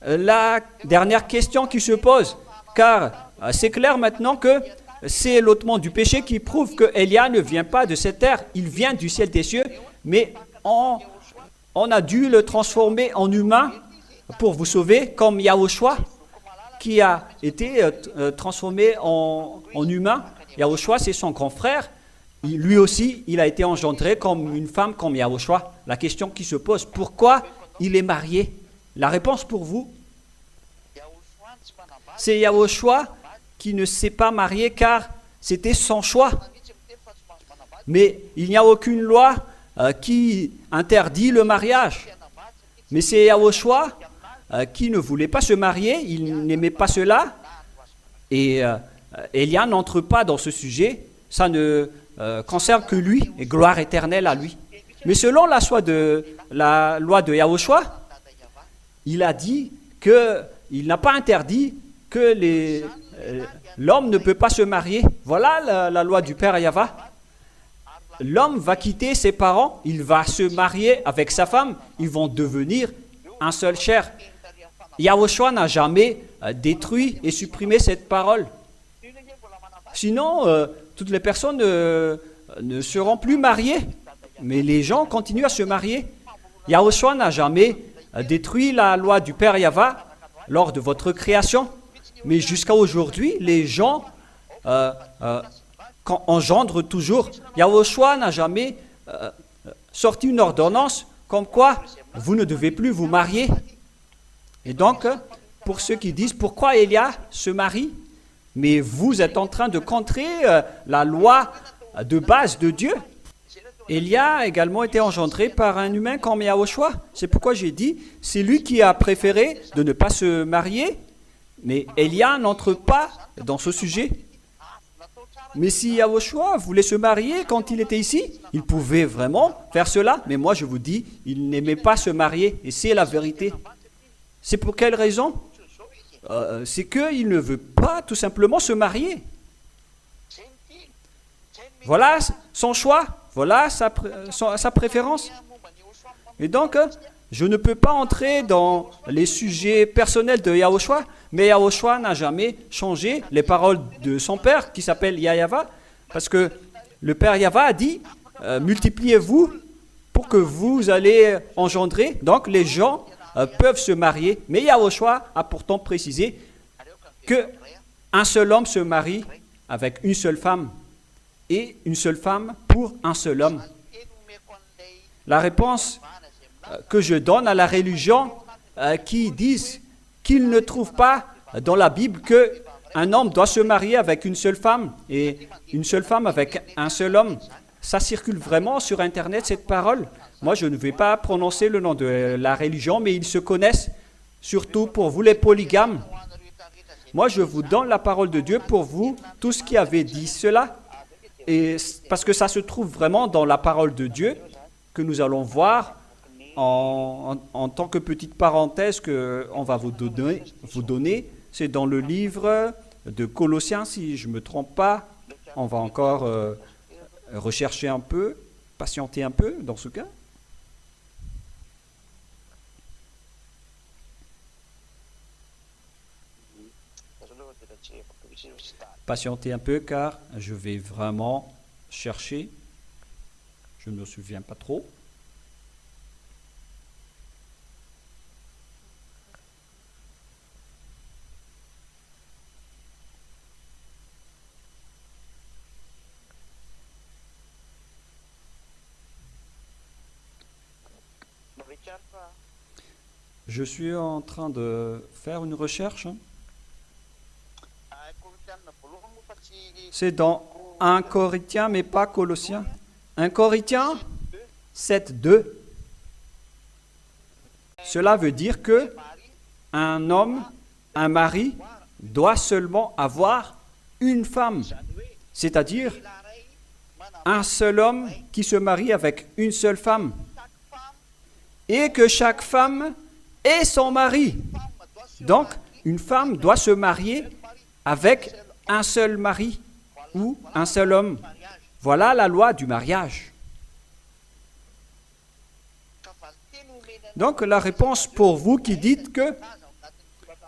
La dernière question qui se pose, car c'est clair maintenant que c'est l'ôtement du péché qui prouve que Elia ne vient pas de cette terre, il vient du ciel des cieux, mais on a dû le transformer en humain pour vous sauver, comme Yahushua qui a été transformé en humain. Yahushua, c'est son grand frère. Lui aussi, il a été engendré comme une femme, comme Yahushua. La question qui se pose, pourquoi il est marié? La réponse pour vous, c'est Yahushua qui ne s'est pas marié car c'était son choix. Mais il n'y a aucune loi qui interdit le mariage. Mais c'est Yahushua qui ne voulait pas se marier, il n'aimait pas cela. Et Elia n'entre pas dans ce sujet, ça ne concerne que lui, et gloire éternelle à lui. Mais selon la loi de Yahushua, il a dit qu'il n'a pas interdit que l'homme ne peut pas se marier. Voilà la loi du Père Yahva. L'homme va quitter ses parents, il va se marier avec sa femme, ils vont devenir un seul chair. Yahushua n'a jamais détruit et supprimé cette parole. Sinon, toutes les personnes ne seront plus mariées. Mais les gens continuent à se marier. Yahushua n'a jamais détruit la loi du Père Yahva lors de votre création. Mais jusqu'à aujourd'hui, les gens engendrent toujours. Yahushua n'a jamais sorti une ordonnance comme quoi vous ne devez plus vous marier. Et donc, pour ceux qui disent pourquoi Elia se marie, mais vous êtes en train de contrer la loi de base de Dieu. Elia a également été engendré par un humain comme Yahushua. C'est pourquoi j'ai dit, c'est lui qui a préféré de ne pas se marier, mais Elia n'entre pas dans ce sujet. Mais si Yahushua voulait se marier quand il était ici, il pouvait vraiment faire cela. Mais moi je vous dis, il n'aimait pas se marier, et c'est la vérité. C'est pour quelle raison? C'est qu'il ne veut pas tout simplement se marier. Voilà son choix, voilà sa préférence. Et donc, je ne peux pas entrer dans les sujets personnels de Yahushua, mais Yahushua n'a jamais changé les paroles de son père, qui s'appelle Yahva, parce que le père Yahva a dit, multipliez-vous pour que vous allez engendrer. Donc, les gens peuvent se marier, mais Yahushua a pourtant précisé qu'un seul homme se marie avec une seule femme et une seule femme pour un seul homme. La réponse que je donne à la religion qui disent qu'ils ne trouvent pas dans la Bible qu'un homme doit se marier avec une seule femme et une seule femme avec un seul homme, ça circule vraiment sur Internet, cette parole. Moi, je ne vais pas prononcer le nom de la religion, mais ils se connaissent, surtout pour vous les polygames. Moi, je vous donne la parole de Dieu pour vous, tous qui avez dit cela, et parce que ça se trouve vraiment dans la parole de Dieu, que nous allons voir en tant que petite parenthèse qu'on va vous donner. C'est dans le livre de Colossiens, si je ne me trompe pas. On va encore rechercher un peu, patienter un peu dans ce cas. Patienter un peu car je vais vraiment chercher. Je ne me souviens pas trop. Je suis en train de faire une recherche. C'est dans 1 Corinthiens, mais pas Colossiens. 1 Corinthiens 7:2. Cela veut dire que un homme, un mari, doit seulement avoir une femme. C'est-à-dire un seul homme qui se marie avec une seule femme. Et que chaque femme ait son mari. Donc, une femme doit se marier avec un seul mari ou un seul homme. Voilà la loi du mariage. Donc la réponse pour vous qui dites que,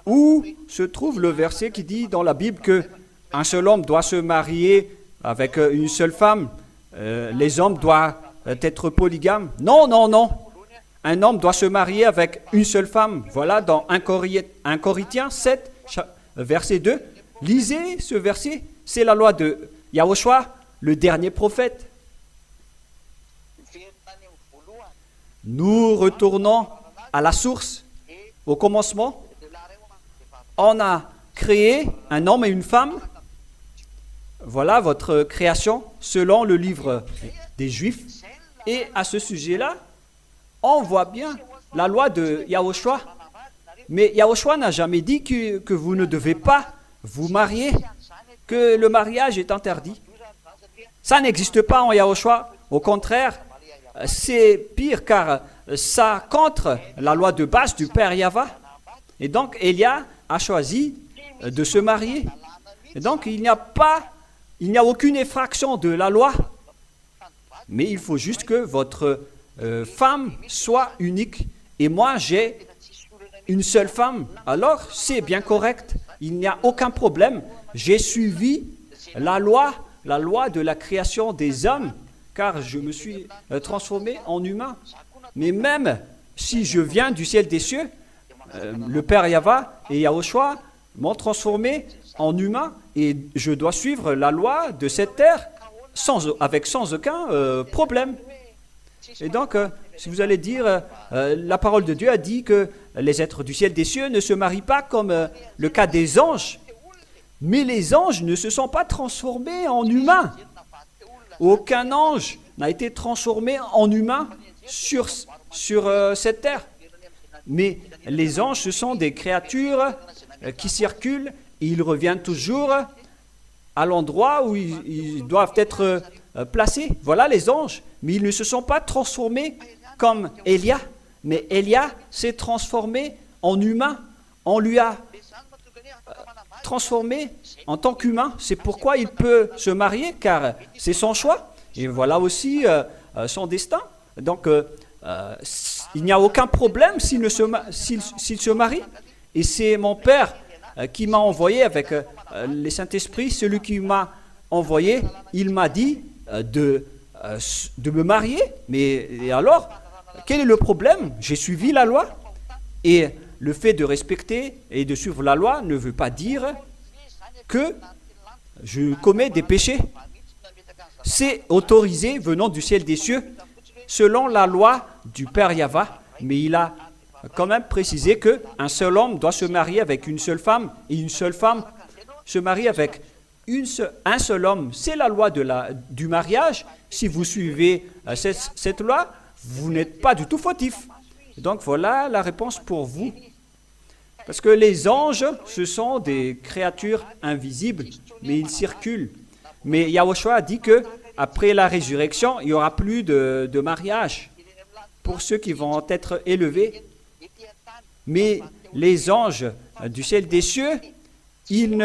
où se trouve le verset qui dit dans la Bible que un seul homme doit se marier avec une seule femme, les hommes doivent être polygames? Non, non, non. Un homme doit se marier avec une seule femme. Voilà dans 1 Corinthiens 7, verset 2. Lisez ce verset. C'est la loi de Yahushua, le dernier prophète. Nous retournons à la source, au commencement. On a créé un homme et une femme. Voilà votre création selon le livre des Juifs. Et à ce sujet-là, on voit bien la loi de Yahushua. Mais Yahushua n'a jamais dit que vous ne devez pas vous marier, que le mariage est interdit. Ça n'existe pas en Yahushua. Au contraire, c'est pire car ça contre la loi de base du Père Yahva. Et donc, Elia a choisi de se marier. Et donc, il n'y a aucune effraction de la loi. Mais il faut juste que votre femme soit unique. Et moi, j'ai une seule femme. Alors, c'est bien correct. Il n'y a aucun problème. J'ai suivi la loi de la création des hommes, car je me suis transformé en humain. Mais même si je viens du ciel des cieux, le Père Yahva et Yahushua m'ont transformé en humain et je dois suivre la loi de cette terre sans aucun problème. Et donc, si vous allez dire, la parole de Dieu a dit que les êtres du ciel des cieux ne se marient pas comme le cas des anges, mais les anges ne se sont pas transformés en humains. Aucun ange n'a été transformé en humain sur cette terre. Mais les anges, ce sont des créatures qui circulent et ils reviennent toujours à l'endroit où ils doivent être placés. Voilà les anges. Mais ils ne se sont pas transformés comme Elia. Mais Elia s'est transformé en humain. On lui a transformé en tant qu'humain. C'est pourquoi il peut se marier, car c'est son choix. Et voilà aussi son destin. Donc, il n'y a aucun problème s'il se marie. Et c'est mon Père qui m'a envoyé avec le Saint-Esprit, celui qui m'a envoyé, il m'a dit de me marier. Mais alors, quel est le problème? J'ai suivi la loi. Et le fait de respecter et de suivre la loi ne veut pas dire que je commets des péchés. C'est autorisé venant du ciel des cieux, selon la loi du Père Yahva. Mais il a quand même précisé qu'un seul homme doit se marier avec une seule femme et une seule femme se marie avec un seul homme. C'est la loi du mariage. Si vous suivez cette loi, vous n'êtes pas du tout fautif. Donc voilà la réponse pour vous. Parce que les anges, ce sont des créatures invisibles, mais ils circulent. Mais Yahushua a dit que après la résurrection, il n'y aura plus de mariage pour ceux qui vont être élevés. Mais les anges du ciel des cieux, ils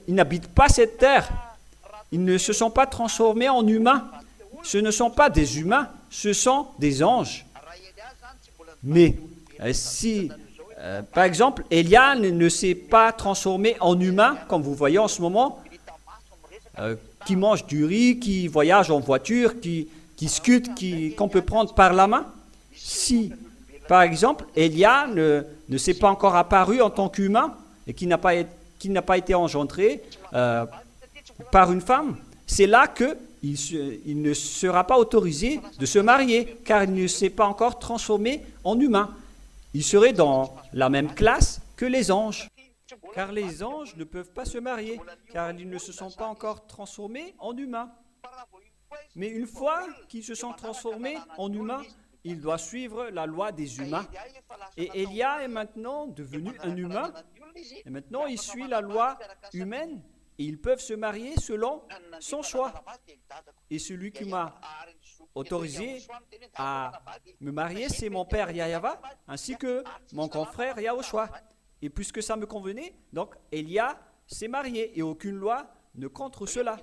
n'habitent pas cette terre. Ils ne se sont pas transformés en humains. Ce ne sont pas des humains, ce sont des anges. Mais si, par exemple, Elia ne s'est pas transformé en humain, comme vous voyez en ce moment, qui mange du riz, qui voyage en voiture, qui scute, qu'on peut prendre par la main. Si, par exemple, Elia ne s'est pas encore apparu en tant qu'humain et qui n'a pas été engendré par une femme, c'est là qu'il ne sera pas autorisé de se marier, car il ne s'est pas encore transformé en humain. Il serait dans la même classe que les anges, car les anges ne peuvent pas se marier, car ils ne se sont pas encore transformés en humains. Mais une fois qu'ils se sont transformés en humains, il doit suivre la loi des humains. Et Elia est maintenant devenu un humain, et maintenant il suit la loi humaine, et ils peuvent se marier selon son choix. Et celui qui m'a autorisé à me marier, c'est mon père Yahva, ainsi que mon confrère Yahushua. Et puisque ça me convenait, donc Elia s'est marié et aucune loi ne contre cela.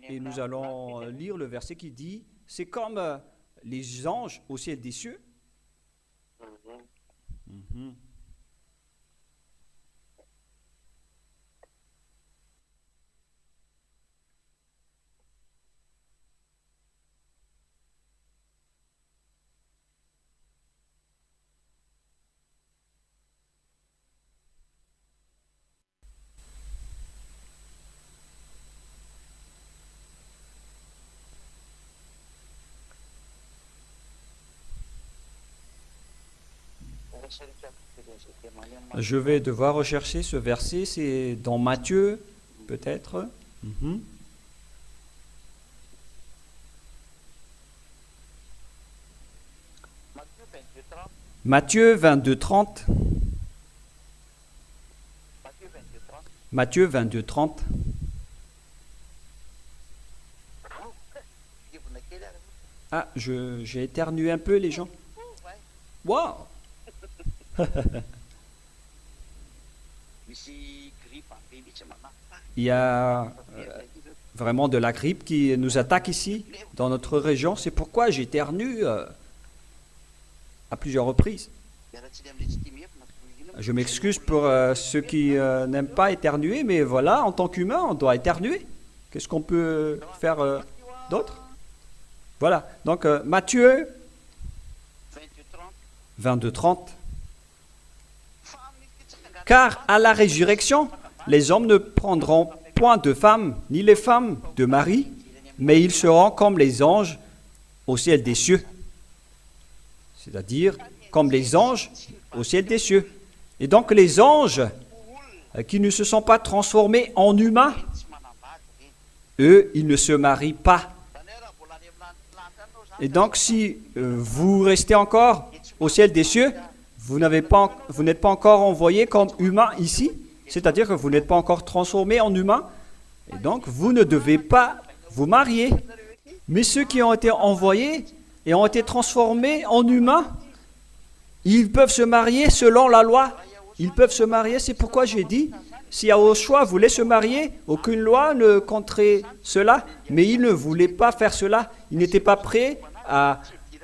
Et nous allons lire le verset qui dit, c'est comme les anges au ciel des cieux. Mhm. Je vais devoir rechercher ce verset, c'est dans Matthieu, peut-être. Mhm. Matthieu 22, 30. Matthieu 22, 30. Ah, j'ai éternué un peu, les gens. Waouh! Il y a vraiment de la grippe qui nous attaque ici, dans notre région. C'est pourquoi j'éternue à plusieurs reprises. Je m'excuse pour ceux qui n'aiment pas éternuer, mais voilà, en tant qu'humain, on doit éternuer. Qu'est-ce qu'on peut faire d'autre? Voilà, donc Matthieu 22, 30. Car à la résurrection, les hommes ne prendront point de femmes, ni les femmes de mari, mais ils seront comme les anges au ciel des cieux. C'est-à-dire comme les anges au ciel des cieux. Et donc les anges qui ne se sont pas transformés en humains, eux, ils ne se marient pas. Et donc si vous restez encore au ciel des cieux, vous n'êtes pas encore envoyé comme humain ici, c'est-à-dire que vous n'êtes pas encore transformé en humain, et donc vous ne devez pas vous marier. Mais ceux qui ont été envoyés et ont été transformés en humains, ils peuvent se marier selon la loi. Ils peuvent se marier, c'est pourquoi j'ai dit, si Yahushua voulait se marier, aucune loi ne contrait cela, mais il ne voulait pas faire cela. Il n'était pas prêt à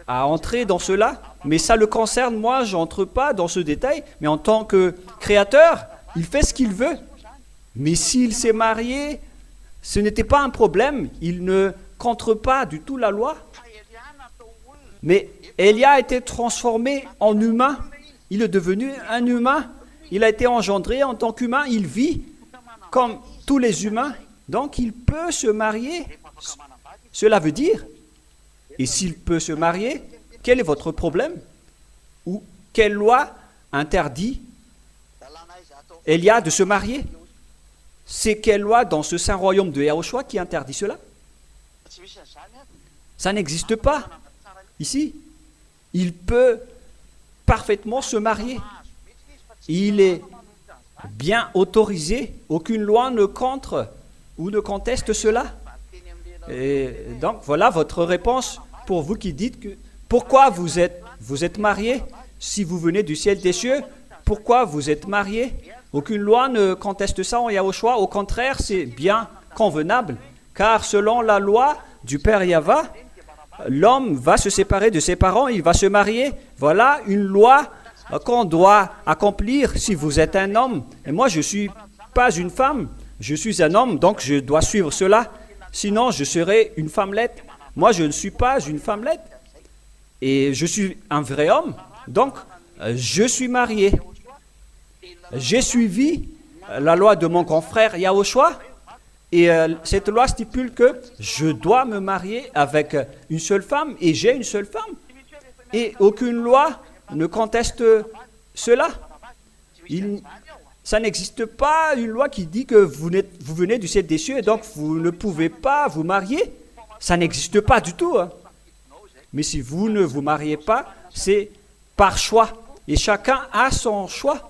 entrer dans cela. Mais ça le concerne, moi, je n'entre pas dans ce détail, mais en tant que créateur, il fait ce qu'il veut. Mais s'il s'est marié, ce n'était pas un problème, il ne contre pas du tout la loi. Mais Élia a été transformé en humain, il est devenu un humain, il a été engendré en tant qu'humain, il vit comme tous les humains, donc il peut se marier. Cela veut dire, et s'il peut se marier, quel est votre problème? Ou quelle loi interdit Élia de se marier? C'est quelle loi dans ce saint royaume de Yahushua qui interdit cela? Ça n'existe pas ici. Il peut parfaitement se marier. Il est bien autorisé. Aucune loi ne contre ou ne conteste cela. Et donc voilà votre réponse pour vous qui dites que pourquoi vous êtes mariés si vous venez du ciel des cieux. Pourquoi vous êtes mariés? Aucune loi ne conteste ça en Yahushua. Au contraire, c'est bien convenable. Car selon la loi du Père Yahva, l'homme va se séparer de ses parents, il va se marier. Voilà une loi qu'on doit accomplir si vous êtes un homme. Et moi, je ne suis pas une femme, je suis un homme, donc je dois suivre cela. Sinon, je serai une femmelette. Moi, je ne suis pas une femmelette. Et je suis un vrai homme, donc je suis marié. J'ai suivi la loi de mon grand frère Yahushua. Et cette loi stipule que je dois me marier avec une seule femme et j'ai une seule femme. Et aucune loi ne conteste cela. Ça n'existe pas une loi qui dit que vous venez du ciel des cieux et donc vous ne pouvez pas vous marier. Ça n'existe pas du tout. Hein. Mais si vous ne vous mariez pas, c'est par choix. Et chacun a son choix.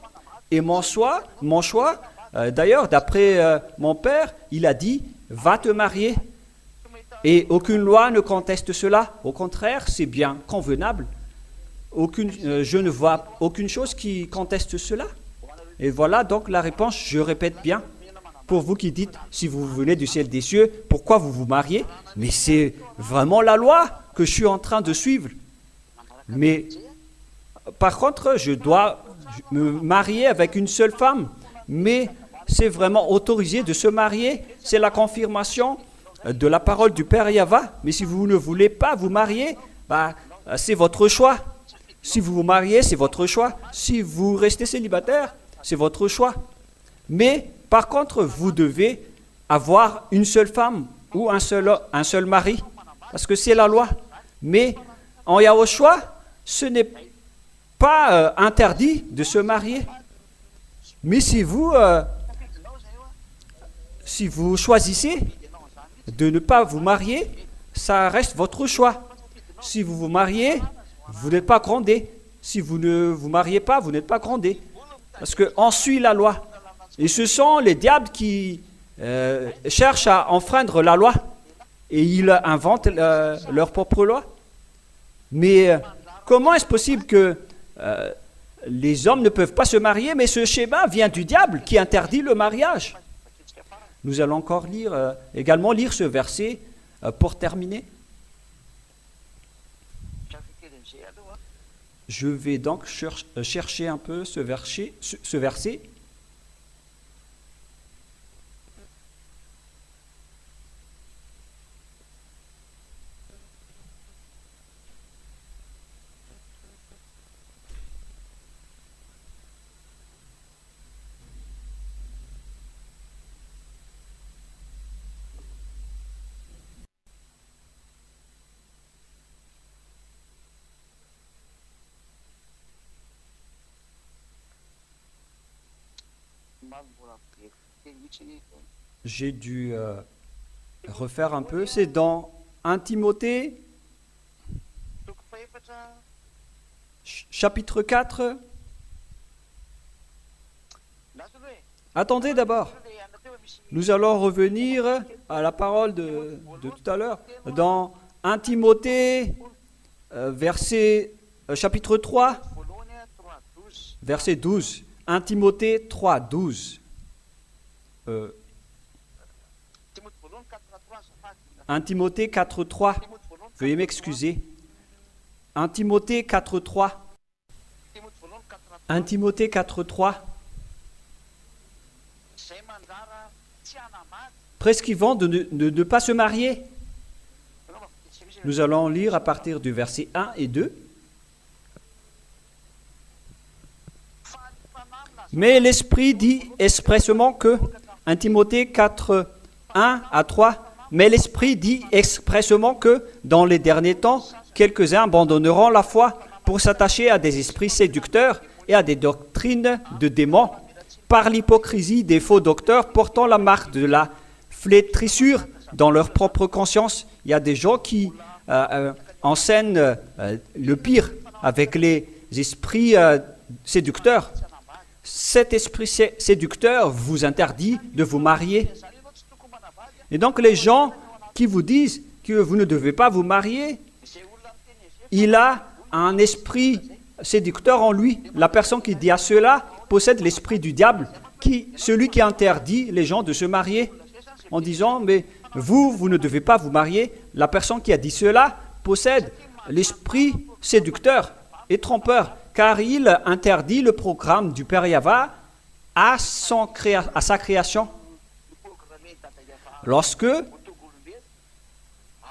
Et mon choix, d'ailleurs, d'après mon père, il a dit, va te marier. Et aucune loi ne conteste cela. Au contraire, c'est bien convenable. Je ne vois aucune chose qui conteste cela. Et voilà donc la réponse, je répète bien. Pour vous qui dites, si vous venez du ciel des cieux, pourquoi vous vous mariez? Mais c'est vraiment la loi que je suis en train de suivre. Mais par contre, je dois me marier avec une seule femme. Mais c'est vraiment autorisé de se marier. C'est la confirmation de la parole du Père Yahva. Mais si vous ne voulez pas vous marier, c'est votre choix. Si vous vous mariez, c'est votre choix. Si vous restez célibataire, c'est votre choix. Mais par contre, vous devez avoir une seule femme ou un seul mari. Parce que c'est la loi. Mais en Yahushua, ce n'est pas interdit de se marier. Mais si vous choisissez de ne pas vous marier, ça reste votre choix. Si vous vous mariez, vous n'êtes pas grondé. Si vous ne vous mariez pas, vous n'êtes pas grondé. Parce qu'on suit la loi. Et ce sont les diables qui cherchent à enfreindre la loi. Et ils inventent leur propre loi. Mais comment est-ce possible que les hommes ne peuvent pas se marier, mais ce schéma vient du diable qui interdit le mariage? Nous allons encore également lire ce verset pour terminer. Je vais donc chercher un peu ce verset. J'ai dû refaire un peu. C'est dans 1 Timothée, chapitre 4. Attendez d'abord. Nous allons revenir à la parole de tout à l'heure. Dans 1 Timothée, chapitre 3, verset 12. 1 Timothée 3, 12. 1 Timothée 4, 3. Veuillez m'excuser. 1 Timothée 4, 3. 1 Timothée 4, 3. Prescrivant de ne pas se marier. Nous allons lire à partir du verset 1 et 2. Mais l'Esprit dit expressément que, 1 Timothée 4, 1 à 3, mais l'Esprit dit expressément que, dans les derniers temps, quelques-uns abandonneront la foi pour s'attacher à des esprits séducteurs et à des doctrines de démons, par l'hypocrisie des faux docteurs portant la marque de la flétrissure dans leur propre conscience. Il y a des gens qui enseignent le pire avec les esprits séducteurs. Cet esprit séducteur vous interdit de vous marier. Et donc les gens qui vous disent que vous ne devez pas vous marier, il a un esprit séducteur en lui. La personne qui dit à cela possède l'esprit du diable, celui qui interdit les gens de se marier, en disant, mais vous ne devez pas vous marier. La personne qui a dit cela possède l'esprit séducteur et trompeur, car il interdit le programme du Père Yahva à sa création. Lorsque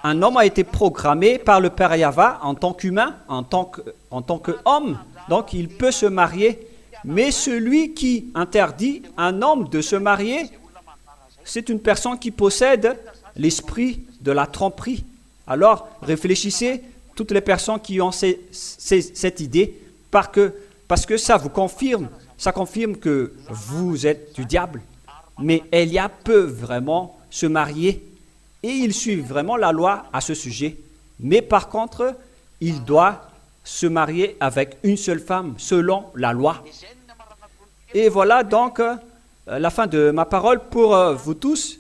un homme a été programmé par le Père Yahva en tant qu'humain, en tant qu'homme, donc il peut se marier. Mais celui qui interdit un homme de se marier, c'est une personne qui possède l'esprit de la tromperie. Alors, réfléchissez, toutes les personnes qui ont cette idée, parce que ça confirme que vous êtes du diable. Mais Elia peut vraiment se marier et il suit vraiment la loi à ce sujet. Mais par contre, il doit se marier avec une seule femme selon la loi. Et voilà donc la fin de ma parole pour vous tous.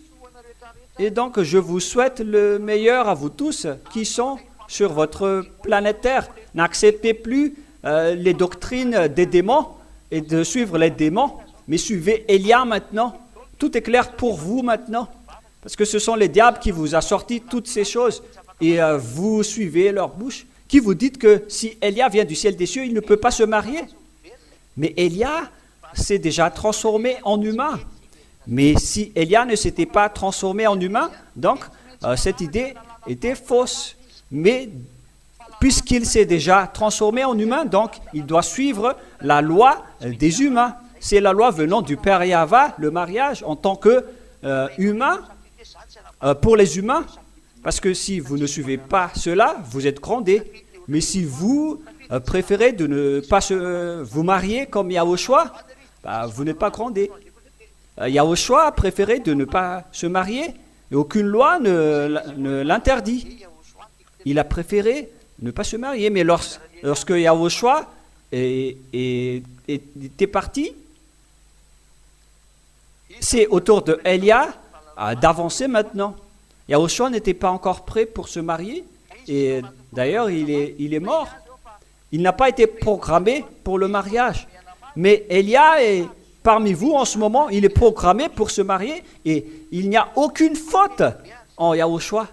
Et donc je vous souhaite le meilleur à vous tous qui sont sur votre planète Terre. N'acceptez plus les doctrines des démons et de suivre les démons. mais suivez Élia maintenant. Tout est clair pour vous maintenant. Parce que ce sont les diables qui vous ont sorti toutes ces choses. Et vous suivez leur bouche. Qui vous dites que si Élia vient du ciel des cieux, il ne peut pas se marier. Mais Élia s'est déjà transformé en humain. Mais si Élia ne s'était pas transformé en humain, donc cette idée était fausse. Mais puisqu'il s'est déjà transformé en humain, donc il doit suivre la loi des humains. C'est la loi venant du Père Yahva, le mariage, en tant que humain, pour les humains. Parce que si vous ne suivez pas cela, vous êtes grondés. Mais si vous préférez de ne pas vous marier comme Yahushua, vous n'êtes pas grondés. Yahushua a préféré de ne pas se marier et aucune loi ne l'interdit. Il a préféré ne pas se marier. Mais lorsque Yahushua était parti, c'est au tour de Élia d'avancer maintenant. Yahushua n'était pas encore prêt pour se marier et d'ailleurs il est mort. Il n'a pas été programmé pour le mariage. Mais Élia est parmi vous en ce moment, il est programmé pour se marier et il n'y a aucune faute en Yahushua.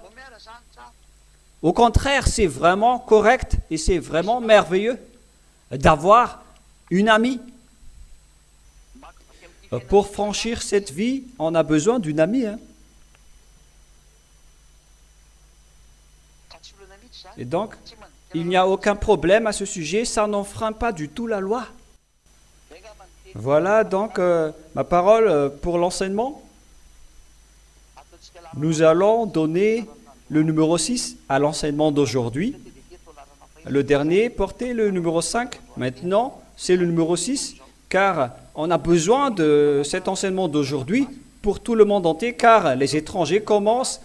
Au contraire, c'est vraiment correct et c'est vraiment merveilleux d'avoir une amie. Pour franchir cette vie, on a besoin d'une amie. Et donc, il n'y a aucun problème à ce sujet, ça n'enfreint pas du tout la loi. Voilà donc ma parole pour l'enseignement. Nous allons donner le numéro 6 à l'enseignement d'aujourd'hui. Le dernier portait le numéro 5. Maintenant, c'est le numéro 6, car on a besoin de cet enseignement d'aujourd'hui pour tout le monde entier, car les étrangers commencent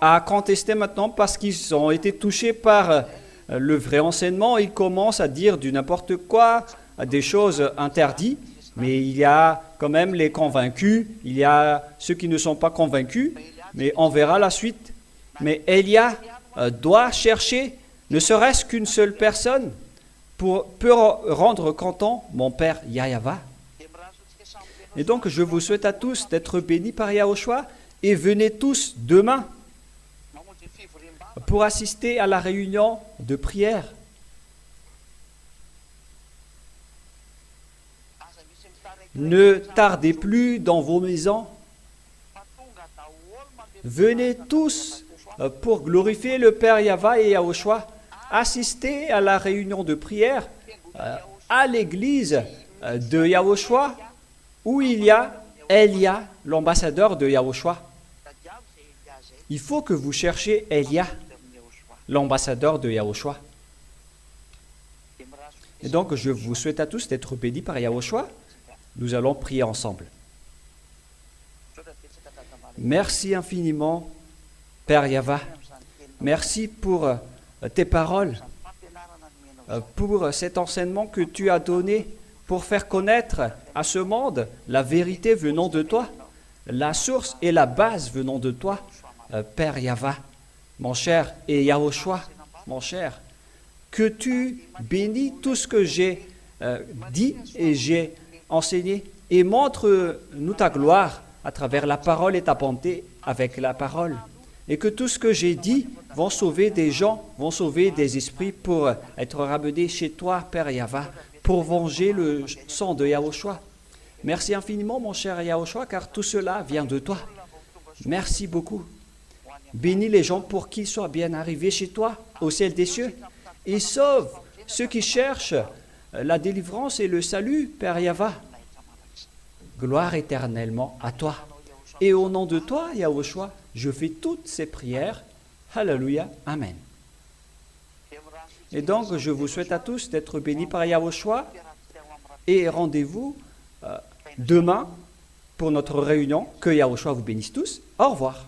à contester maintenant parce qu'ils ont été touchés par le vrai enseignement. Ils commencent à dire du n'importe quoi, des choses interdites, mais il y a quand même les convaincus, il y a ceux qui ne sont pas convaincus, mais on verra la suite. Mais Élia doit chercher ne serait-ce qu'une seule personne pour rendre content mon père Yahva. Et donc je vous souhaite à tous d'être bénis par Yahushua et venez tous demain pour assister à la réunion de prière. Ne tardez plus dans vos maisons. Venez tous pour glorifier le Père Yahva et Yahushua. Assistez à la réunion de prière à l'église de Yahushua où il y a Élia, l'ambassadeur de Yahushua. Il faut que vous cherchiez Élia, l'ambassadeur de Yahushua. Et donc, je vous souhaite à tous d'être bénis par Yahushua. Nous allons prier ensemble. Merci infiniment, Père Yahva. Merci pour tes paroles, pour cet enseignement que tu as donné pour faire connaître à ce monde la vérité venant de toi, la source et la base venant de toi, Père Yahva, mon cher, et Yahushua, mon cher, que tu bénis tout ce que j'ai dit et j'ai enseigné et montre-nous ta gloire à travers la parole et ta bonté avec la parole. Et que tout ce que j'ai dit vont sauver des gens, vont sauver des esprits pour être ramenés chez toi, Père Yahva, pour venger le sang de Yahushua. Merci infiniment, mon cher Yahushua, car tout cela vient de toi. Merci beaucoup. Bénis les gens pour qu'ils soient bien arrivés chez toi, au ciel des cieux, et sauve ceux qui cherchent la délivrance et le salut, Père Yahva. Gloire éternellement à toi. Et au nom de toi, Yahushua, je fais toutes ces prières. Alléluia. Amen. Et donc, je vous souhaite à tous d'être bénis par Yahushua et rendez-vous demain pour notre réunion. Que Yahushua vous bénisse tous. Au revoir.